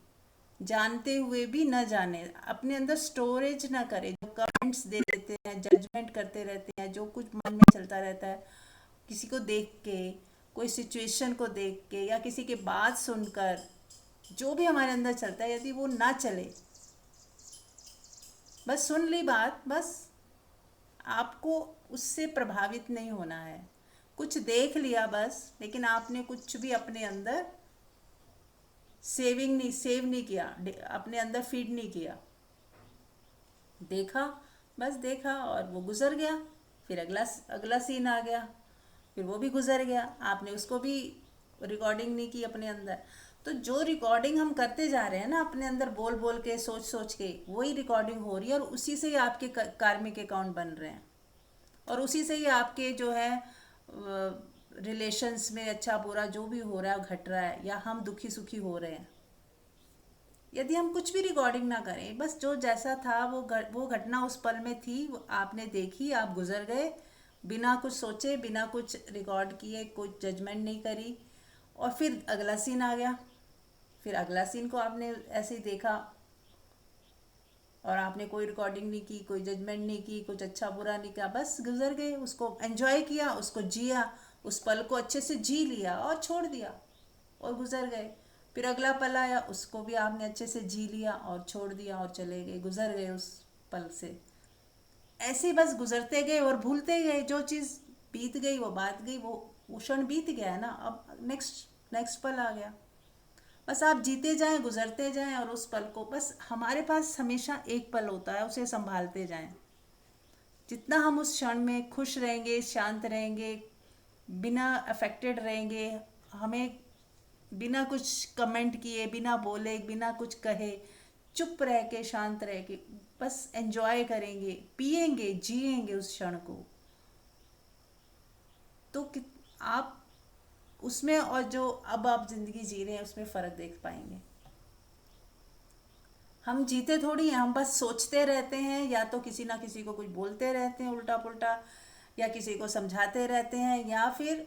जानते हुए भी न जाने, अपने अंदर स्टोरेज ना करें। जो कमेंट्स दे देते हैं, जजमेंट करते रहते हैं, जो कुछ मन में चलता रहता है, किसी को देख के, कोई सिचुएशन को देख के, या किसी की बात सुनकर, जो भी हमारे अंदर चलता है, यदि वो ना चले, बस सुन ली बात, बस आपको उससे प्रभावित नहीं होना है। कुछ देख लिया बस, लेकिन आपने कुछ भी अपने अंदर सेव नहीं किया, अपने अंदर फीड नहीं किया। देखा, बस देखा और वो गुजर गया, फिर अगला अगला सीन आ गया, फिर वो भी गुजर गया, आपने उसको भी रिकॉर्डिंग नहीं की अपने अंदर। तो जो रिकॉर्डिंग हम करते जा रहे हैं ना अपने अंदर, बोल बोल के, सोच सोच के, वही रिकॉर्डिंग हो रही है, और उसी से ही आपके कार्मिक अकाउंट बन रहे हैं, और उसी से ही आपके जो है रिलेशंस में अच्छा बुरा जो भी हो रहा है घट रहा है, या हम दुखी सुखी हो रहे हैं। यदि हम कुछ भी रिकॉर्डिंग ना करें, बस जो जैसा था वो घटना उस पल में थी, वो आपने देखी, आप गुजर गए, बिना कुछ सोचे, बिना कुछ रिकॉर्ड किए, कुछ जजमेंट नहीं करी, और फिर अगला सीन आ गया, फिर अगला सीन को आपने ऐसे ही देखा, और आपने कोई रिकॉर्डिंग नहीं की, कोई जजमेंट नहीं की, कुछ अच्छा बुरा नहीं किया, बस गुजर गए, उसको एंजॉय किया, उसको जिया, उस पल को अच्छे से जी लिया और छोड़ दिया और गुजर गए। फिर अगला पल आया, उसको भी आपने अच्छे से जी लिया और छोड़ दिया और चले गए, गुजर गए उस पल से। ऐसे ही बस गुजरते गए और भूलते गए। जो चीज़ बीत गई वो बात गई, वो क्षण बीत गया है ना, अब नेक्स्ट पल आ गया। बस आप जीते जाएं, गुजरते जाएं, और उस पल को, बस हमारे पास हमेशा एक पल होता है, उसे संभालते जाएं। जितना हम उस क्षण में खुश रहेंगे, शांत रहेंगे, बिना अफेक्टेड रहेंगे, हमें बिना कुछ कमेंट किए, बिना बोले, बिना कुछ कहे, चुप रह के, शांत रह के बस एंजॉय करेंगे, पिएंगे, जिएंगे उस क्षण को, तो आप उसमें और जो अब आप जिंदगी जी रहे हैं उसमें फ़र्क देख पाएंगे। हम जीते थोड़ी हैं, हम बस सोचते रहते हैं, या तो किसी ना किसी को कुछ बोलते रहते हैं उल्टा पुल्टा, या किसी को समझाते रहते हैं, या फिर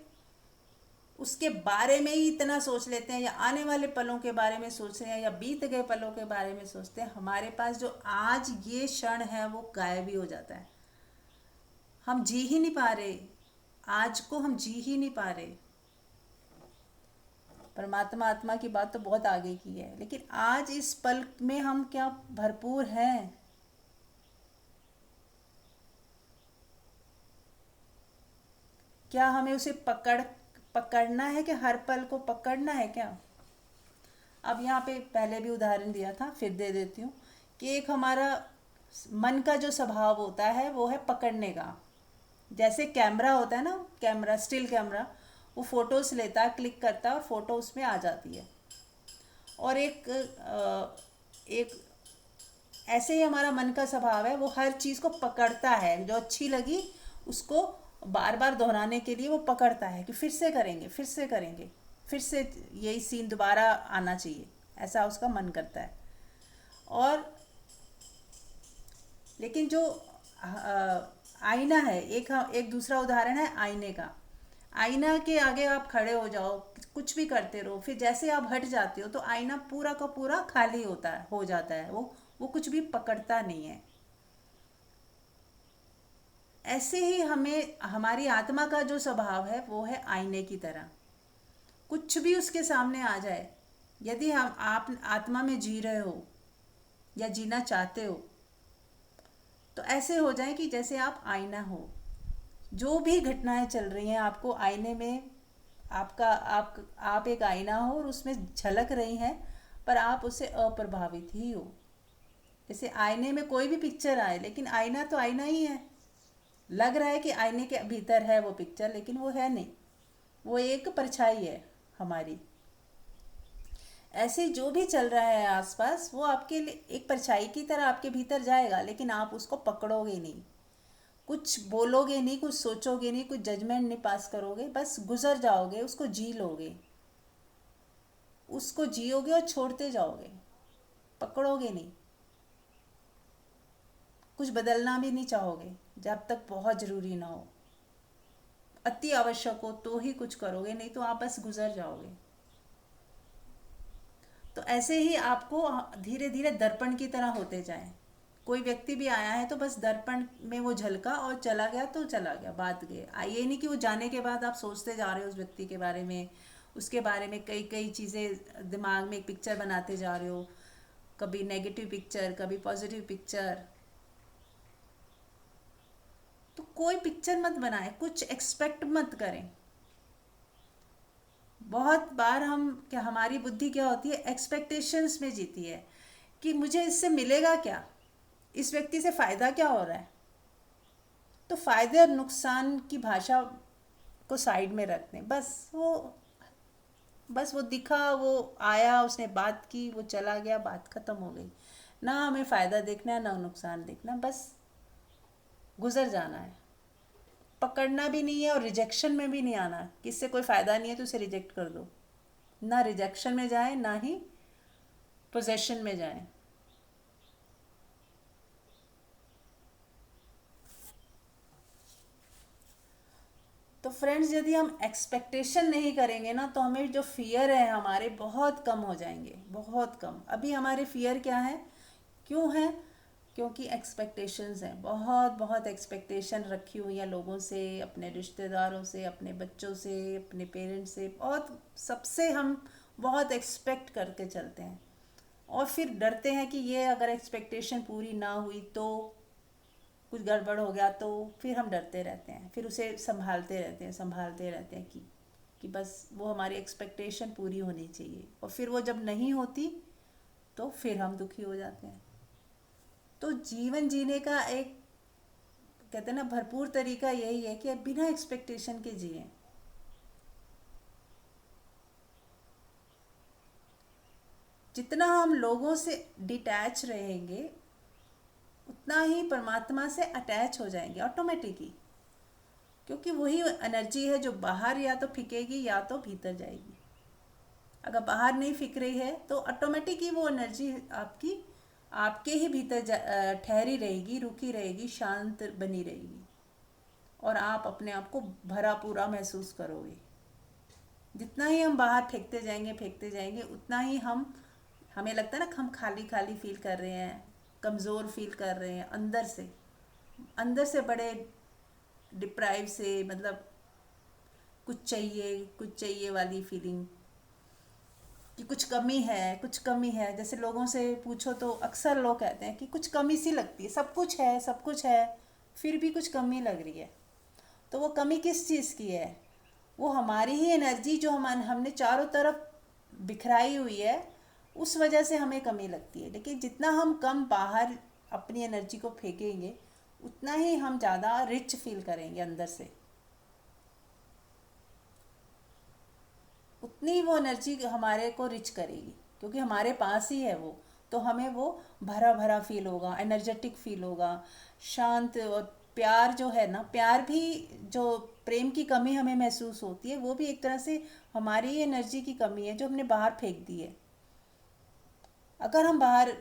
उसके बारे में ही इतना सोच लेते हैं, या आने वाले पलों के बारे में सोच रहे हैं, या बीत गए पलों के बारे में सोचते हैं। हमारे पास जो आज ये क्षण है वो गायब ही हो जाता है। हम जी ही नहीं पा रहे, आज को हम जी ही नहीं पा रहे। परमात्मा आत्मा की बात तो बहुत आगे की है, लेकिन आज इस पल में हम क्या भरपूर हैं। क्या हमें उसे पकड़ना है, कि हर पल को पकड़ना है क्या? अब यहाँ पे पहले भी उदाहरण दिया था, फिर दे देती हूँ कि एक हमारा मन का जो स्वभाव होता है वो है पकड़ने का। जैसे कैमरा होता है ना, कैमरा, स्टिल कैमरा, वो फोटोज लेता है, क्लिक करता है और फोटो उसमें आ जाती है। और एक ऐसे ही हमारा मन का स्वभाव है, वो हर चीज़ को पकड़ता है, जो अच्छी लगी उसको बार बार दोहराने के लिए वो पकड़ता है कि फिर से करेंगे, फिर से करेंगे, फिर से यही सीन दोबारा आना चाहिए, ऐसा उसका मन करता है। और लेकिन जो आईना है, एक दूसरा उदाहरण है आईने का। आईना के आगे आप खड़े हो जाओ, कुछ भी करते रहो, फिर जैसे आप हट जाते हो तो आईना पूरा का पूरा खाली होता है, हो जाता है, वो कुछ भी पकड़ता नहीं है। ऐसे ही हमें, हमारी आत्मा का जो स्वभाव है वो है आईने की तरह। कुछ भी उसके सामने आ जाए, यदि आप आत्मा में जी रहे हो या जीना चाहते हो, तो ऐसे हो जाए कि जैसे आप आईना हो। जो भी घटनाएं चल रही हैं आपको आईने में, आप एक आईना हो और उसमें झलक रही हैं, पर आप उससे अप्रभावित ही हो। जैसे आईने में कोई भी पिक्चर आए, लेकिन आईना तो आईना ही है। लग रहा है कि आईने के भीतर है वो पिक्चर, लेकिन वो है नहीं, वो एक परछाई है हमारी। ऐसे जो भी चल रहा है आसपास, वो आपके लिए एक परछाई की तरह आपके भीतर जाएगा, लेकिन आप उसको पकड़ोगे नहीं, कुछ बोलोगे नहीं, कुछ सोचोगे नहीं, कुछ जजमेंट नहीं पास करोगे, बस गुजर जाओगे, उसको जी लोगे, उसको जियोगे और छोड़ते जाओगे, पकड़ोगे नहीं, कुछ बदलना भी नहीं चाहोगे जब तक बहुत ज़रूरी ना हो। अति आवश्यक हो तो ही कुछ करोगे, नहीं तो आप बस गुजर जाओगे। तो ऐसे ही आपको धीरे धीरे दर्पण की तरह होते जाएं। कोई व्यक्ति भी आया है तो बस दर्पण में वो झलका और चला गया तो चला गया, बात गए। ये नहीं कि वो जाने के बाद आप सोचते जा रहे हो उस व्यक्ति के बारे में, उसके बारे में कई कई चीज़ें दिमाग में एक पिक्चर बनाते जा रहे हो, कभी नेगेटिव पिक्चर, कभी पॉजिटिव पिक्चर। तो कोई पिक्चर मत बनाए, कुछ एक्सपेक्ट मत करें। बहुत बार हमारी बुद्धि क्या होती है, एक्सपेक्टेशंस में जीती है कि मुझे इससे मिलेगा क्या, इस व्यक्ति से फ़ायदा क्या हो रहा है। तो फ़ायदे और नुकसान की भाषा को साइड में रख दें। बस वो दिखा, वो आया, उसने बात की, वो चला गया, बात ख़त्म हो गई। ना हमें फ़ायदा देखना है, ना नुकसान देखना, बस गुज़र जाना है। पकड़ना भी नहीं है और रिजेक्शन में भी नहीं आना कि इससे कोई फ़ायदा नहीं है तो उसे रिजेक्ट कर दो। ना रिजेक्शन में जाए, ना ही पोजेशन में जाए। तो फ्रेंड्स, यदि हम एक्सपेक्टेशन नहीं करेंगे ना, तो हमें जो फियर है हमारे बहुत कम हो जाएंगे, बहुत कम। अभी हमारे फियर क्या है, क्यों है? क्योंकि एक्सपेक्टेशंस हैं, बहुत बहुत एक्सपेक्टेशन रखी हुई हैं लोगों से, अपने रिश्तेदारों से, अपने बच्चों से, अपने पेरेंट्स से, बहुत सबसे हम बहुत एक्सपेक्ट करके चलते हैं। और फिर डरते हैं कि ये अगर एक्सपेक्टेशन पूरी ना हुई तो कुछ गड़बड़ हो गया, तो फिर हम डरते रहते हैं, फिर उसे संभालते रहते हैं कि बस वो हमारी एक्सपेक्टेशन पूरी होनी चाहिए। और फिर वो जब नहीं होती तो फिर हम दुखी हो जाते हैं। तो जीवन जीने का एक, कहते हैं ना, भरपूर तरीका यही है कि बिना एक्सपेक्टेशन के जिए। जितना हम लोगों से डिटैच रहेंगे उतना ही परमात्मा से अटैच हो जाएंगे ऑटोमेटिकली, क्योंकि वही एनर्जी है जो बाहर या तो फेंकेगी या तो भीतर जाएगी। अगर बाहर नहीं फेंक रही है तो ऑटोमेटिक ही वो एनर्जी आपकी आपके ही भीतर ठहरी रहेगी, रुकी रहेगी, शांत बनी रहेगी और आप अपने आप को भरा पूरा महसूस करोगे। जितना ही हम बाहर फेंकते जाएंगे उतना ही हमें लगता है ना, हम खाली खाली फील कर रहे हैं, कमज़ोर फील कर रहे हैं अंदर से बड़े डिप्राइव से, मतलब कुछ चाहिए वाली फीलिंग कि कुछ कमी है। जैसे लोगों से पूछो तो अक्सर लोग कहते हैं कि कुछ कमी सी लगती है, सब कुछ है फिर भी कुछ कमी लग रही है। तो वो कमी किस चीज़ की है? वो हमारी ही एनर्जी जो हमने चारों तरफ बिखराई हुई है, उस वजह से हमें कमी लगती है। लेकिन जितना हम कम बाहर अपनी एनर्जी को फेंकेंगे उतना ही हम ज़्यादा रिच फील करेंगे अंदर से, उतनी वो एनर्जी हमारे को रिच करेगी क्योंकि हमारे पास ही है वो। तो हमें वो भरा भरा फील होगा, एनर्जेटिक फील होगा, शांत। और प्यार जो है ना, प्यार भी, जो प्रेम की कमी हमें महसूस होती है वो भी एक तरह से हमारी ही एनर्जी की कमी है जो हमने बाहर फेंक दी है। अगर हम बाहर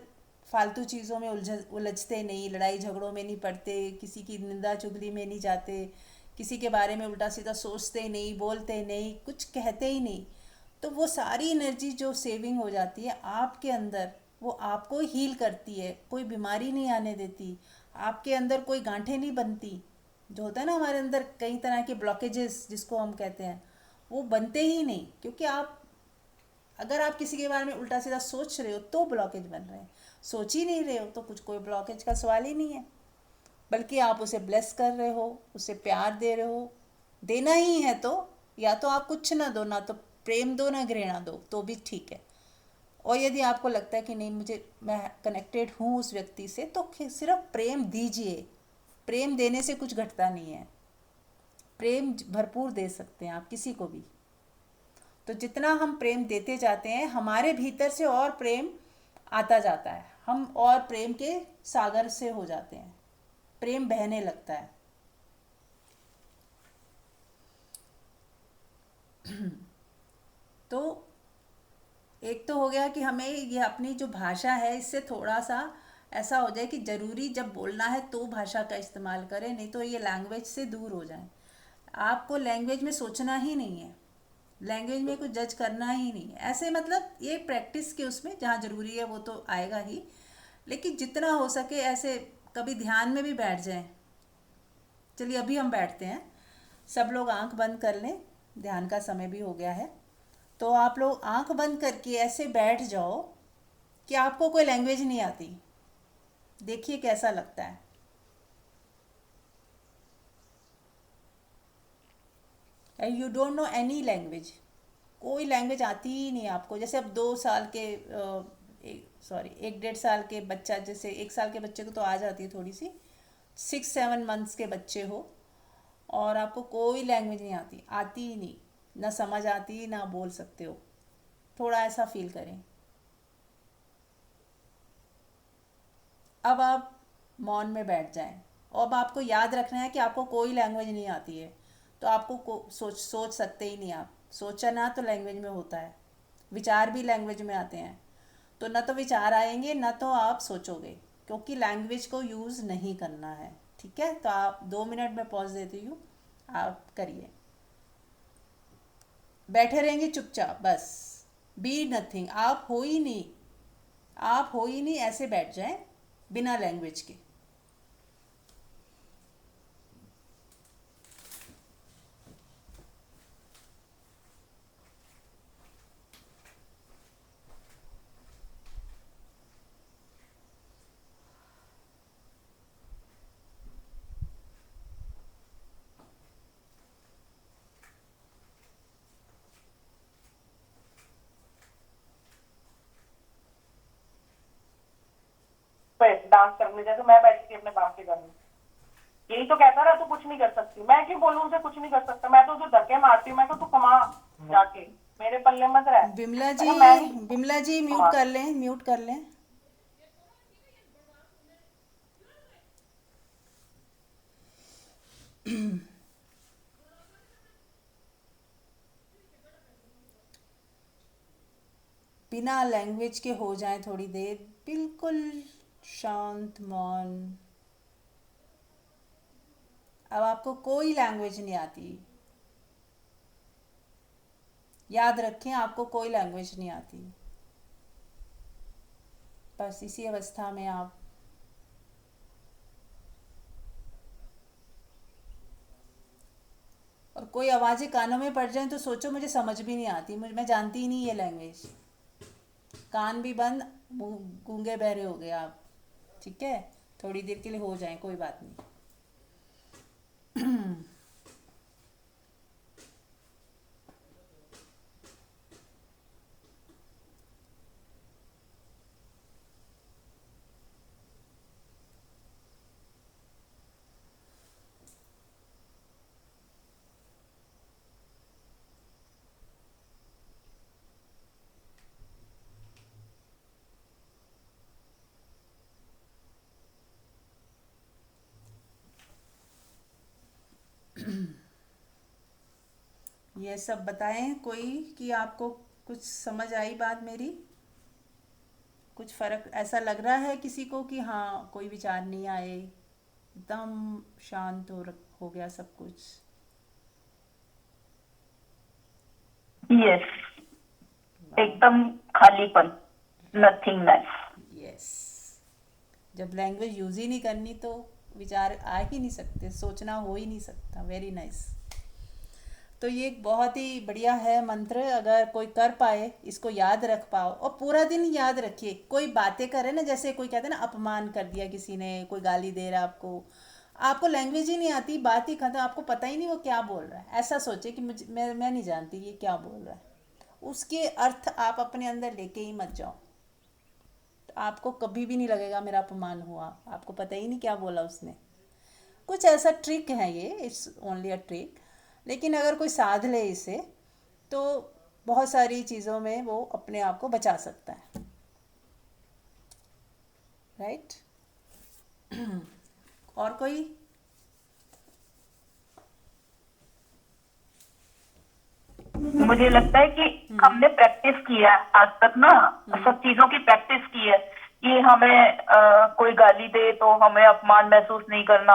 फालतू चीज़ों में उलझते नहीं, लड़ाई झगड़ों में नहीं पड़ते, किसी की निंदा चुगली में नहीं जाते, किसी के बारे में उल्टा सीधा सोचते नहीं, बोलते नहीं, कुछ कहते ही नहीं, तो वो सारी एनर्जी जो सेविंग हो जाती है आपके अंदर, वो आपको हील करती है, कोई बीमारी नहीं आने देती, आपके अंदर कोई गांठें नहीं बनती। जो होता है ना हमारे अंदर कई तरह के ब्लॉकेजेस जिसको हम कहते हैं, वो बनते ही नहीं, क्योंकि अगर आप किसी के बारे में उल्टा सीधा सोच रहे हो तो ब्लॉकेज बन रहे हैं, सोच ही नहीं रहे हो तो कुछ कोई ब्लॉकेज का सवाल ही नहीं है। बल्कि आप उसे ब्लेस कर रहे हो, उसे प्यार दे रहे हो। देना ही है तो या तो आप कुछ ना दो, ना तो प्रेम दो ना घृणा दो, तो भी ठीक है। और यदि आपको लगता है कि नहीं मैं कनेक्टेड हूँ उस व्यक्ति से, तो सिर्फ प्रेम दीजिए। प्रेम देने से कुछ घटता नहीं है, प्रेम भरपूर दे सकते हैं आप किसी को भी। तो जितना हम प्रेम देते जाते हैं हमारे भीतर से और प्रेम आता जाता है, हम और प्रेम के सागर से हो जाते हैं, प्रेम बहने लगता है। तो एक तो हो गया कि हमें ये अपनी जो भाषा है इससे थोड़ा सा ऐसा हो जाए कि ज़रूरी जब बोलना है तो भाषा का इस्तेमाल करें, नहीं तो ये लैंग्वेज से दूर हो जाए। आपको लैंग्वेज में सोचना ही नहीं है, लैंग्वेज में कुछ जज करना ही नहीं है। ऐसे मतलब ये प्रैक्टिस के उसमें जहाँ ज़रूरी है वो तो आएगा ही, लेकिन जितना हो सके ऐसे कभी ध्यान में भी बैठ जाएं। चलिए अभी हम बैठते हैं, सब लोग आंख बंद कर लें, ध्यान का समय भी हो गया है। तो आप लोग आंख बंद करके ऐसे बैठ जाओ कि आपको कोई लैंग्वेज नहीं आती, देखिए कैसा लगता है। And you don't know any language, कोई लैंग्वेज आती ही नहीं आपको। जैसे अब 2 साल के 1-1.5 साल के बच्चा, जैसे 1 साल के बच्चे को तो आ जाती है थोड़ी सी, 6-7 मंथ्स के बच्चे हो और आपको कोई लैंग्वेज नहीं आती ही नहीं, ना समझ आती ना बोल सकते हो, थोड़ा ऐसा फील करें। अब आप मौन में बैठ जाएं। अब आपको याद रखना है कि आपको कोई लैंग्वेज नहीं आती है, तो आपको सोच सकते ही नहीं। आप सोचना तो लैंग्वेज में होता है, विचार भी लैंग्वेज में आते हैं, तो ना तो विचार आएंगे ना तो आप सोचोगे, क्योंकि लैंग्वेज को यूज़ नहीं करना है। ठीक है, तो आप 2 मिनट में पॉज देती हूँ, आप करिए। बैठे रहेंगे चुपचाप, बस बी नथिंग, आप हो ही नहीं, ऐसे बैठ जाएं बिना लैंग्वेज के। डांस करने जैसे मैं बैठ के अपने बाप के घर में यही तो कहता रहा तू कुछ नहीं कर सकती, मैं क्यों बोलूं उनसे कुछ नहीं कर सकता, मैं तो उसे धक्के मारती हूँ, मैं तो तू कमा जाके, मेरे पल्ले मत रह। बिमला जी, अरे मैं नहीं। बिमला जी म्यूट हाँ। कर लें, म्यूट कर लें। बिना लैंग्वेज के हो जाए थोड़ी देर, बिल्कुल शांत मौन। अब आपको कोई लैंग्वेज नहीं आती, याद रखें आपको कोई लैंग्वेज नहीं आती। बस इसी अवस्था में आप और कोई आवाज़ें कानों में पड़ जाएं तो सोचो मुझे समझ भी नहीं आती, मुझे मैं जानती ही नहीं ये लैंग्वेज। कान भी बंद, गूंगे बहरे हो गए आप। ठीक है, थोड़ी देर के लिए हो जाए, कोई बात नहीं। ये सब बताएं कोई कि आपको कुछ समझ आई बात मेरी, कुछ फ़र्क ऐसा लग रहा है किसी को कि हाँ कोई विचार नहीं आए, एकदम शांत हो गया सब कुछ। यस, एकदम खालीपन, नथिंगनेस। यस, जब लैंग्वेज यूज़ ही नहीं करनी तो विचार आ ही नहीं सकते, सोचना हो ही नहीं सकता। Very nice. तो ये एक बहुत ही बढ़िया है मंत्र, अगर कोई कर पाए, इसको याद रख पाओ और पूरा दिन याद रखिए। कोई बातें करे ना, जैसे कोई कहते हैं ना अपमान कर दिया किसी ने, कोई गाली दे रहा आपको, आपको लैंग्वेज ही नहीं आती, बात ही खत्म, आपको पता ही नहीं वो क्या बोल रहा है। ऐसा सोचे कि मैं नहीं जानती ये क्या बोल रहा है, उसके अर्थ आप अपने अंदर लेके ही मत जाओ। तो आपको कभी भी नहीं लगेगा मेरा अपमान हुआ, आपको पता ही नहीं क्या बोला उसने। कुछ ऐसा ट्रिक है ये, इट्स ओनली अ ट्रिक। लेकिन अगर कोई साध ले इसे तो बहुत सारी चीज़ों में वो अपने आप को बचा सकता है। राइट? और कोई? मुझे लगता है कि हमने प्रैक्टिस की है आज तक ना, सब चीजों की प्रैक्टिस की है कि हमें कोई गाली दे तो हमें अपमान महसूस नहीं करना,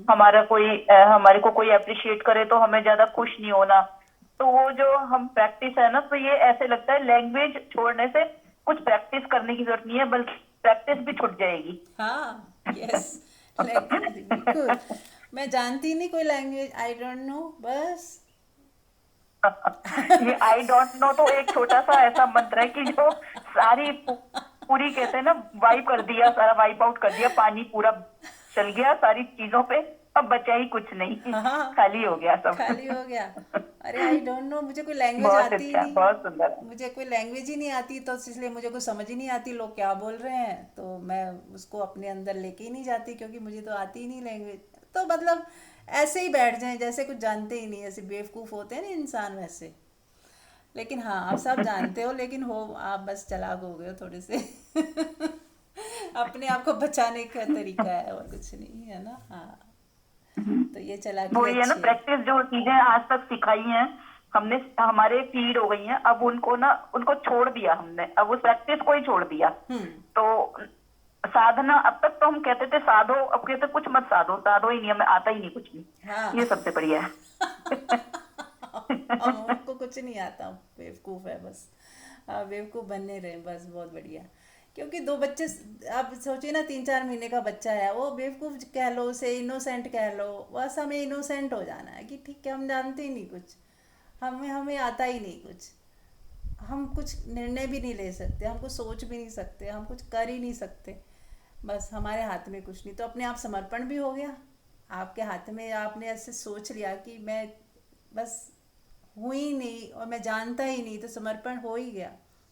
हमारे को कोई अप्रिशिएट करे तो हमें ज्यादा खुश नहीं होना। तो वो जो हम प्रैक्टिस है ना, तो ये ऐसे लगता है लैंग्वेज छोड़ने से कुछ प्रैक्टिस करने की जरूरत नहीं है, बल्कि प्रैक्टिस भी छूट जाएगी। हाँ, यस, लैंग्वेज बिल्कुल। मैं जानती नहीं कोई लैंग्वेज, आई डोंट नो, बस। ये आई डोंट नो तो एक छोटा सा ऐसा मंत्र है कि जो सारी पूरी कहते हैं ना, वाइप कर दिया, सारा वाइप आउट कर दिया, पानी पूरा चल गया सारी चीजों पे, अब बचा ही कुछ नहीं, हाँ, खाली हो गया सब। खाली हो गया। अरे आई डोंट नो, मुझे कोई लैंग्वेज बहुत आती ही अच्छा, नहीं, बहुत सुंदर है। मुझे कोई लैंग्वेज ही नहीं आती, तो इसलिए मुझे कुछ समझ ही नहीं आती लोग क्या बोल रहे हैं, तो मैं उसको अपने अंदर लेके ही नहीं जाती, क्योंकि मुझे तो आती ही नहीं लैंग्वेज। तो मतलब ऐसे ही बैठ जाएं जैसे कुछ जानते ही नहीं, ऐसे बेवकूफ़ होते हैं ना इंसान वैसे। लेकिन हाँ, आप सब जानते हो, लेकिन हो आप बस चालाक हो गए हो थोड़े से। अपने आप को बचाने का तरीका है और कुछ नहीं है ना। हाँ, तो ये वो चालाकी ये है ना, अच्छी है। प्रैक्टिस जो चीजें आज तक सिखाई हैं हमने, हमारे फीड हो गई हैं, अब उनको ना, उनको छोड़ दिया हमने, अब उस प्रैक्टिस को ही छोड़ दिया। तो साधना, अब तक तो हम कहते थे साधो, अब कहते कुछ मत साधो, साधो ही नहीं, हमें आता ही नहीं कुछ भी। हाँ। ये सबसे बढ़िया है। हमको कुछ नहीं आता, बेवकूफ़ है बस। हाँ, बेवकूफ़ बनने रहे बस, बहुत बढ़िया। क्योंकि दो बच्चे, आप सोचिए ना, 3-4 महीने का बच्चा है, वो बेवकूफ़ कह लो, उसे इनोसेंट कह लो, बस हमें इनोसेंट हो जाना है कि ठीक है हम जानते ही नहीं कुछ, हमें हमें आता ही नहीं कुछ, हम कुछ निर्णय भी नहीं ले सकते, हम कुछ सोच भी नहीं सकते, हम कुछ कर ही नहीं सकते, बस हमारे हाथ में कुछ नहीं। तो अपने आप समर्पण भी हो गया आपके हाथ में, आपने ऐसे सोच लिया कि मैं बस हूँ ही नहीं और मैं जानता ही नहीं, तो समर्पण हो ही गया।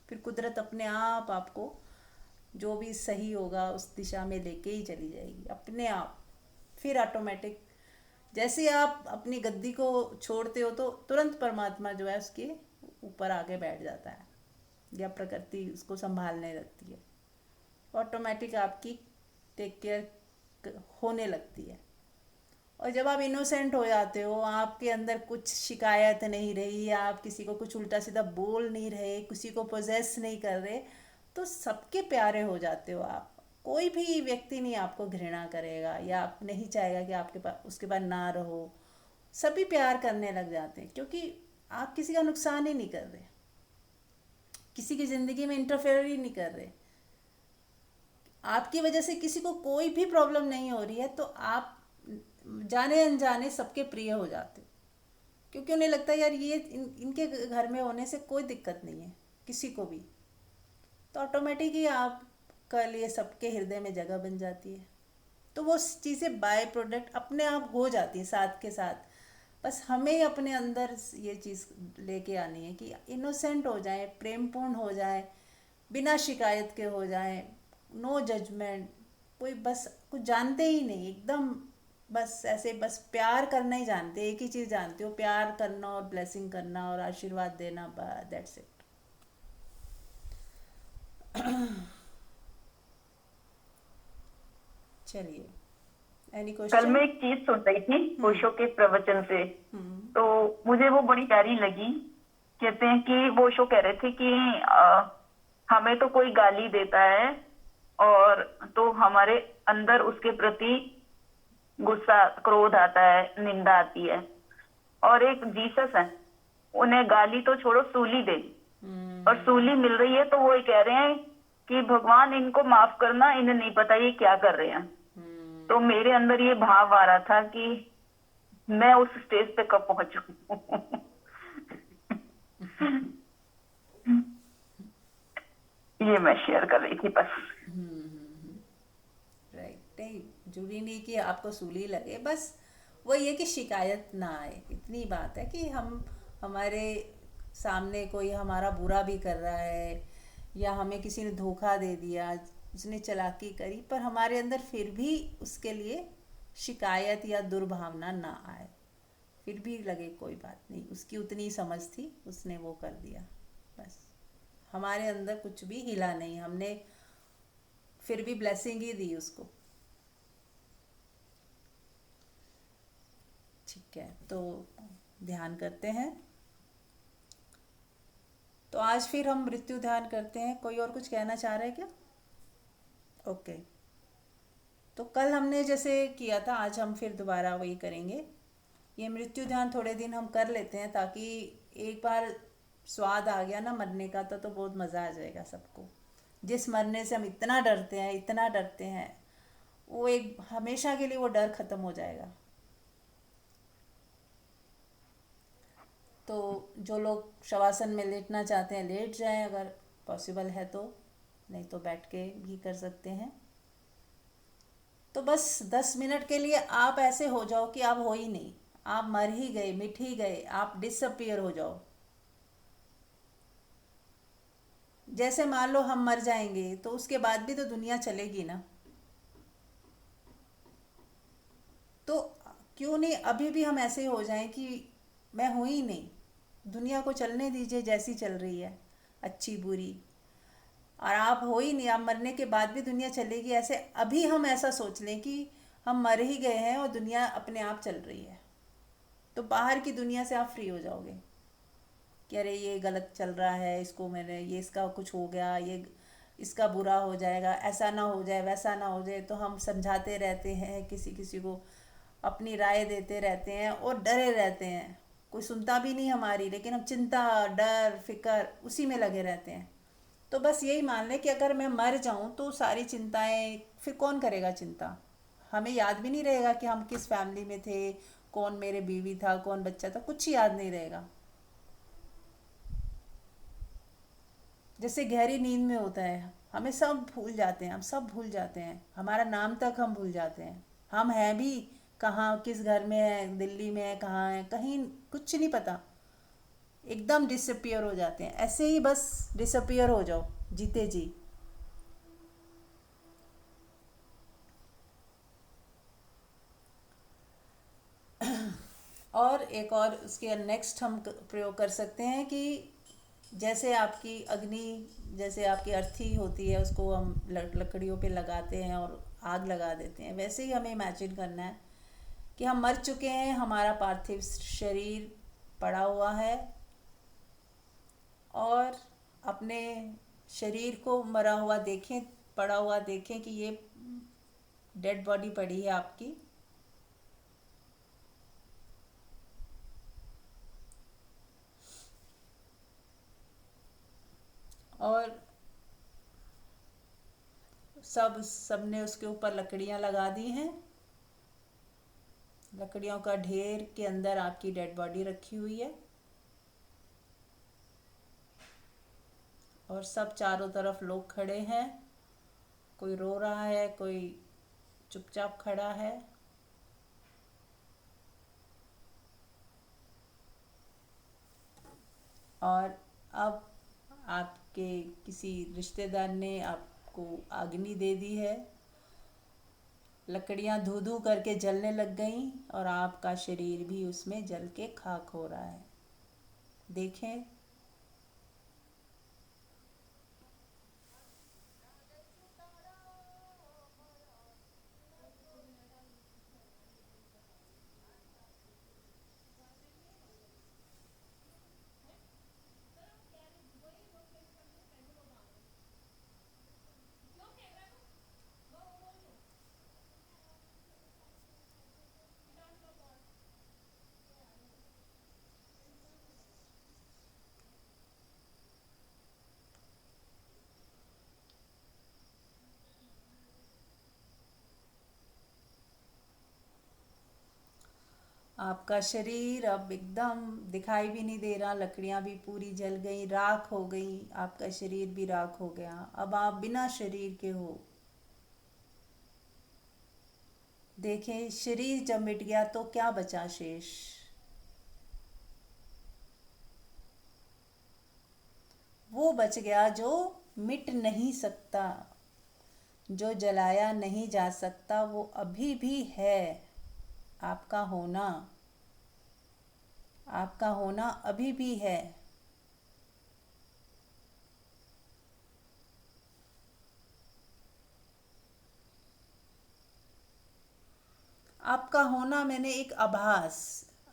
फिर कुदरत अपने आप आपको जो भी सही होगा उस दिशा में लेके ही चली जाएगी अपने आप। फिर ऑटोमेटिक जैसे आप अपनी गद्दी को छोड़ते हो तो तुरंत परमात्मा जो है उसके ऊपर आके बैठ जाता है या प्रकृति उसको संभालने लगती है, ऑटोमेटिक आपकी टेक केयर होने लगती है। और जब आप इनोसेंट हो जाते हो, आपके अंदर कुछ शिकायत नहीं रही, आप किसी को कुछ उल्टा सीधा बोल नहीं रहे, किसी को पोजेस नहीं कर रहे, तो सबके प्यारे हो जाते हो आप। कोई भी व्यक्ति नहीं आपको घृणा करेगा या आप नहीं चाहेगा कि आपके पास उसके पास ना रहो। सभी प्यार करने लग जाते हैं क्योंकि आप किसी का नुकसान ही नहीं कर रहे, किसी की ज़िंदगी में इंटरफेयर ही नहीं कर रहे, आपकी वजह से किसी को कोई भी प्रॉब्लम नहीं हो रही है, तो आप जाने अनजाने सबके प्रिय हो जाते हो क्योंकि उन्हें लगता है यार ये इनके घर में होने से कोई दिक्कत नहीं है किसी को भी, तो ऑटोमेटिक ही आपका लिए सबके हृदय में जगह बन जाती है। तो वो चीज़ें बाय प्रोडक्ट अपने आप हो जाती है साथ के साथ। बस हमें अपने अंदर ये चीज़ लेके आनी है कि इनोसेंट हो जाए, प्रेमपूर्ण हो जाए, बिना शिकायत के हो जाए, नो जजमेंट, कोई बस कुछ जानते ही नहीं, एकदम बस ऐसे बस प्यार करना ही जानते, एक ही चीज़ जानते हो, प्यार करना और ब्लेसिंग करना और आशीर्वाद देना, दैट्स इट। चलिए, एनी कल क्वेश्चन? मैं एक चीज सुन रही थी ओशो के प्रवचन से, तो मुझे वो बड़ी प्यारी लगी। कहते हैं कि वो ओशो कह रहे थे कि हमें तो कोई गाली देता है और तो हमारे अंदर उसके प्रति गुस्सा, क्रोध आता है, निंदा आती है। और एक जीसस है, उन्हें गाली तो छोड़ो, सूली दे दी और सूली मिल रही है, तो वो ये कह रहे हैं कि भगवान इनको माफ करना, इन्हें नहीं पता ये क्या कर रहे हैं। तो मेरे अंदर ये भाव आ रहा था कि मैं उस स्टेज पे कब पहुंचूं। ये मैं शेयर कर रही थी बस। राइट, नहीं जरूरी नहीं कि आपको सूली लगे, बस वो ये कि शिकायत ना आए, इतनी बात है कि हम हमारे सामने कोई हमारा बुरा भी कर रहा है या हमें किसी ने धोखा दे दिया, उसने चालाकी करी, पर हमारे अंदर फिर भी उसके लिए शिकायत या दुर्भावना ना आए, फिर भी लगे कोई बात नहीं, उसकी उतनी समझ थी, उसने वो कर दिया, बस हमारे अंदर कुछ भी हिला नहीं, हमने फिर भी ब्लेसिंग ही दी उसको। ठीक है, तो ध्यान करते हैं। तो आज फिर हम मृत्यु ध्यान करते हैं। कोई और कुछ कहना चाह रहा है क्या? ओके, तो कल हमने जैसे किया था, आज हम फिर दोबारा वही करेंगे। ये मृत्यु ध्यान थोड़े दिन हम कर लेते हैं ताकि एक बार स्वाद आ गया ना मरने का, तो बहुत मज़ा आ जाएगा सबको। जिस मरने से हम इतना डरते हैं, इतना डरते हैं, वो एक हमेशा के लिए वो डर ख़त्म हो जाएगा। तो जो लोग शवासन में लेटना चाहते हैं लेट जाएं अगर पॉसिबल है तो, नहीं तो बैठ के भी कर सकते हैं। तो बस 10 मिनट के लिए आप ऐसे हो जाओ कि आप हो ही नहीं, आप मर ही गए, मिट ही गए, आप डिसअपियर हो जाओ। जैसे मान लो हम मर जाएंगे तो उसके बाद भी तो दुनिया चलेगी ना, तो क्यों नहीं अभी भी हम ऐसे हो जाएं कि मैं हूँ ही नहीं, दुनिया को चलने दीजिए जैसी चल रही है, अच्छी बुरी, और आप हो ही नहीं, आप मरने के बाद भी दुनिया चलेगी। ऐसे अभी हम ऐसा सोच लें कि हम मर ही गए हैं और दुनिया अपने आप चल रही है, तो बाहर की दुनिया से आप फ्री हो जाओगे कि अरे ये गलत चल रहा है, इसको मैंने ये इसका कुछ हो गया, ये इसका बुरा हो जाएगा, ऐसा ना हो जाए, वैसा ना हो जाए। तो हम समझाते रहते हैं, किसी किसी को अपनी राय देते रहते हैं और डरे रहते हैं, कोई सुनता भी नहीं हमारी, लेकिन हम चिंता, डर, फिक्र उसी में लगे रहते हैं। तो बस यही मान लें कि अगर मैं मर जाऊं तो सारी चिंताएं फिर कौन करेगा चिंता, हमें याद भी नहीं रहेगा कि हम किस फैमिली में थे, कौन मेरे बीवी था, कौन बच्चा था, कुछ ही याद नहीं रहेगा। जैसे गहरी नींद में होता है, हमें सब भूल जाते हैं, हम सब भूल जाते हैं, हमारा नाम तक हम भूल जाते हैं, हम हैं भी कहाँ, किस घर में है, दिल्ली में है, कहाँ है, कहीं कुछ नहीं पता, एकदम डिसअपियर हो जाते हैं। ऐसे ही बस डिसअपियर हो जाओ जीते जी। और एक और उसके नेक्स्ट हम प्रयोग कर सकते हैं कि जैसे आपकी अग्नि, जैसे आपकी अर्थी होती है, उसको हम लकड़ियों पे लगाते हैं और आग लगा देते हैं, वैसे ही हमें इमेजिन करना है कि हम मर चुके हैं, हमारा पार्थिव शरीर पड़ा हुआ है, और अपने शरीर को मरा हुआ देखें, पड़ा हुआ देखें कि ये डेड बॉडी पड़ी है आपकी। और सबने उसके ऊपर लकड़ियां लगा दी हैं। लकड़ियों का ढेर के अंदर आपकी डेड बॉडी रखी हुई है, और सब चारों तरफ लोग खड़े हैं। कोई रो रहा है, कोई चुपचाप खड़ा है। और अब आपके किसी रिश्तेदार ने आपको अग्नि दे दी है, लकड़ियां धू धू करके जलने लग गई, और आपका शरीर भी उसमें जल के खाक हो रहा है। देखें, आपका शरीर अब एकदम दिखाई भी नहीं दे रहा, लकड़ियां भी पूरी जल गई, राख हो गई, आपका शरीर भी राख हो गया। अब आप बिना शरीर के हो। देखें, शरीर जब मिट गया तो क्या बचा शेष? वो बच गया जो मिट नहीं सकता, जो जलाया नहीं जा सकता, वो अभी भी है। आपका होना, आपका होना अभी भी है। आपका होना मैंने एक आभास,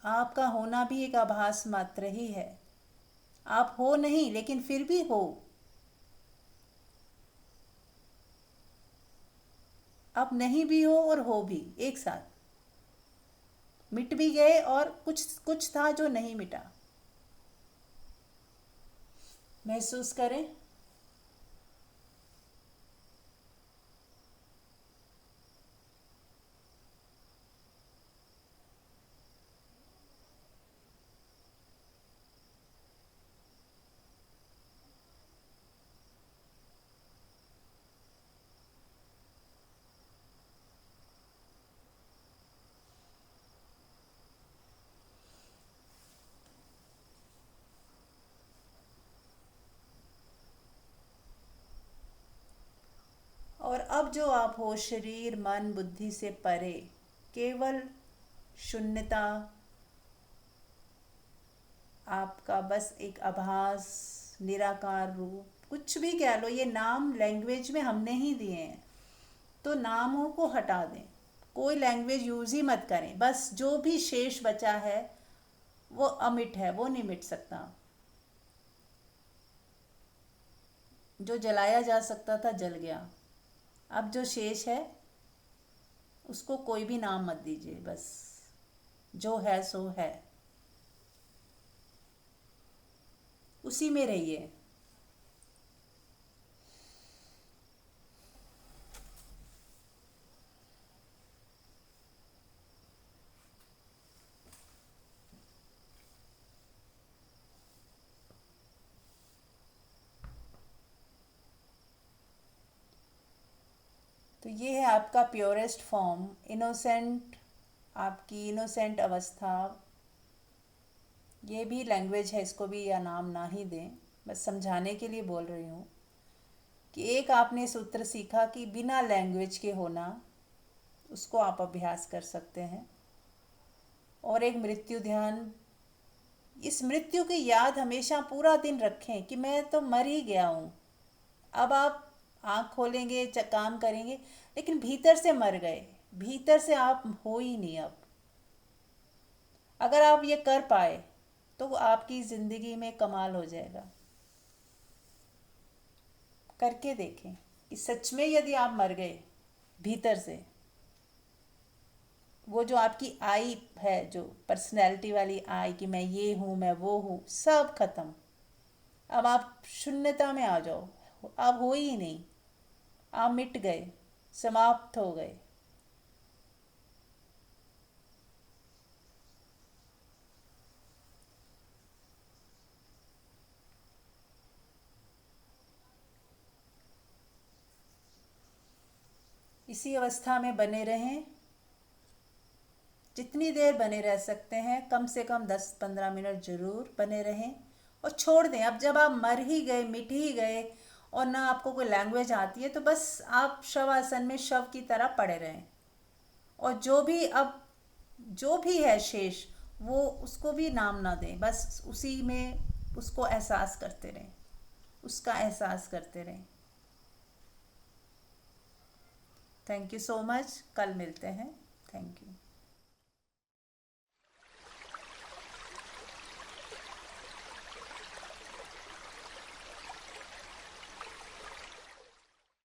आपका होना भी एक आभास मात्र ही है। आप हो नहीं, लेकिन फिर भी हो। आप नहीं भी हो और हो भी एक साथ। मिट भी गए और कुछ कुछ था जो नहीं मिटा। महसूस करें। और अब जो आप हो, शरीर मन बुद्धि से परे, केवल शून्यता, आपका बस एक आभास, निराकार रूप, कुछ भी कह लो। ये नाम लैंग्वेज में हमने ही दिए हैं, तो नामों को हटा दें, कोई लैंग्वेज यूज़ ही मत करें। बस जो भी शेष बचा है वो अमिट है, वो नहीं मिट सकता। जो जलाया जा सकता था जल गया। अब जो शेष है उसको कोई भी नाम मत दीजिए, बस जो है सो है, उसी में रहिए। तो ये है आपका प्योरेस्ट फॉर्म, इनोसेंट, आपकी इनोसेंट अवस्था। ये भी लैंग्वेज है, इसको भी या नाम ना ही दें, बस समझाने के लिए बोल रही हूँ कि एक आपने सूत्र सीखा कि बिना लैंग्वेज के होना, उसको आप अभ्यास कर सकते हैं। और एक मृत्यु ध्यान, इस मृत्यु की याद हमेशा पूरा दिन रखें कि मैं तो मर ही गया हूँ। अब आप आँख खोलेंगे, काम करेंगे, लेकिन भीतर से मर गए, भीतर से आप हो ही नहीं अब। अगर आप ये कर पाए तो आपकी ज़िंदगी में कमाल हो जाएगा। करके देखें कि सच में यदि आप मर गए भीतर से, वो जो आपकी आई है, जो पर्सनैलिटी वाली आई कि मैं ये हूँ, मैं वो हूँ, सब खत्म। अब आप शून्यता में आ जाओ, आप हो ही नहीं, आप मिट गए, समाप्त हो गए। इसी अवस्था में बने रहें, जितनी देर बने रह सकते हैं, कम से कम 10-15 मिनट ज़रूर बने रहें और छोड़ दें। अब जब आप मर ही गए, मिट ही गए और ना आपको कोई लैंग्वेज आती है, तो बस आप शवासन में शव की तरह पड़े रहें। और जो भी है शेष, वो उसको भी नाम ना दें, बस उसी में उसको एहसास करते रहें, उसका एहसास करते रहें। Thank you so much. कल मिलते हैं। Thank you.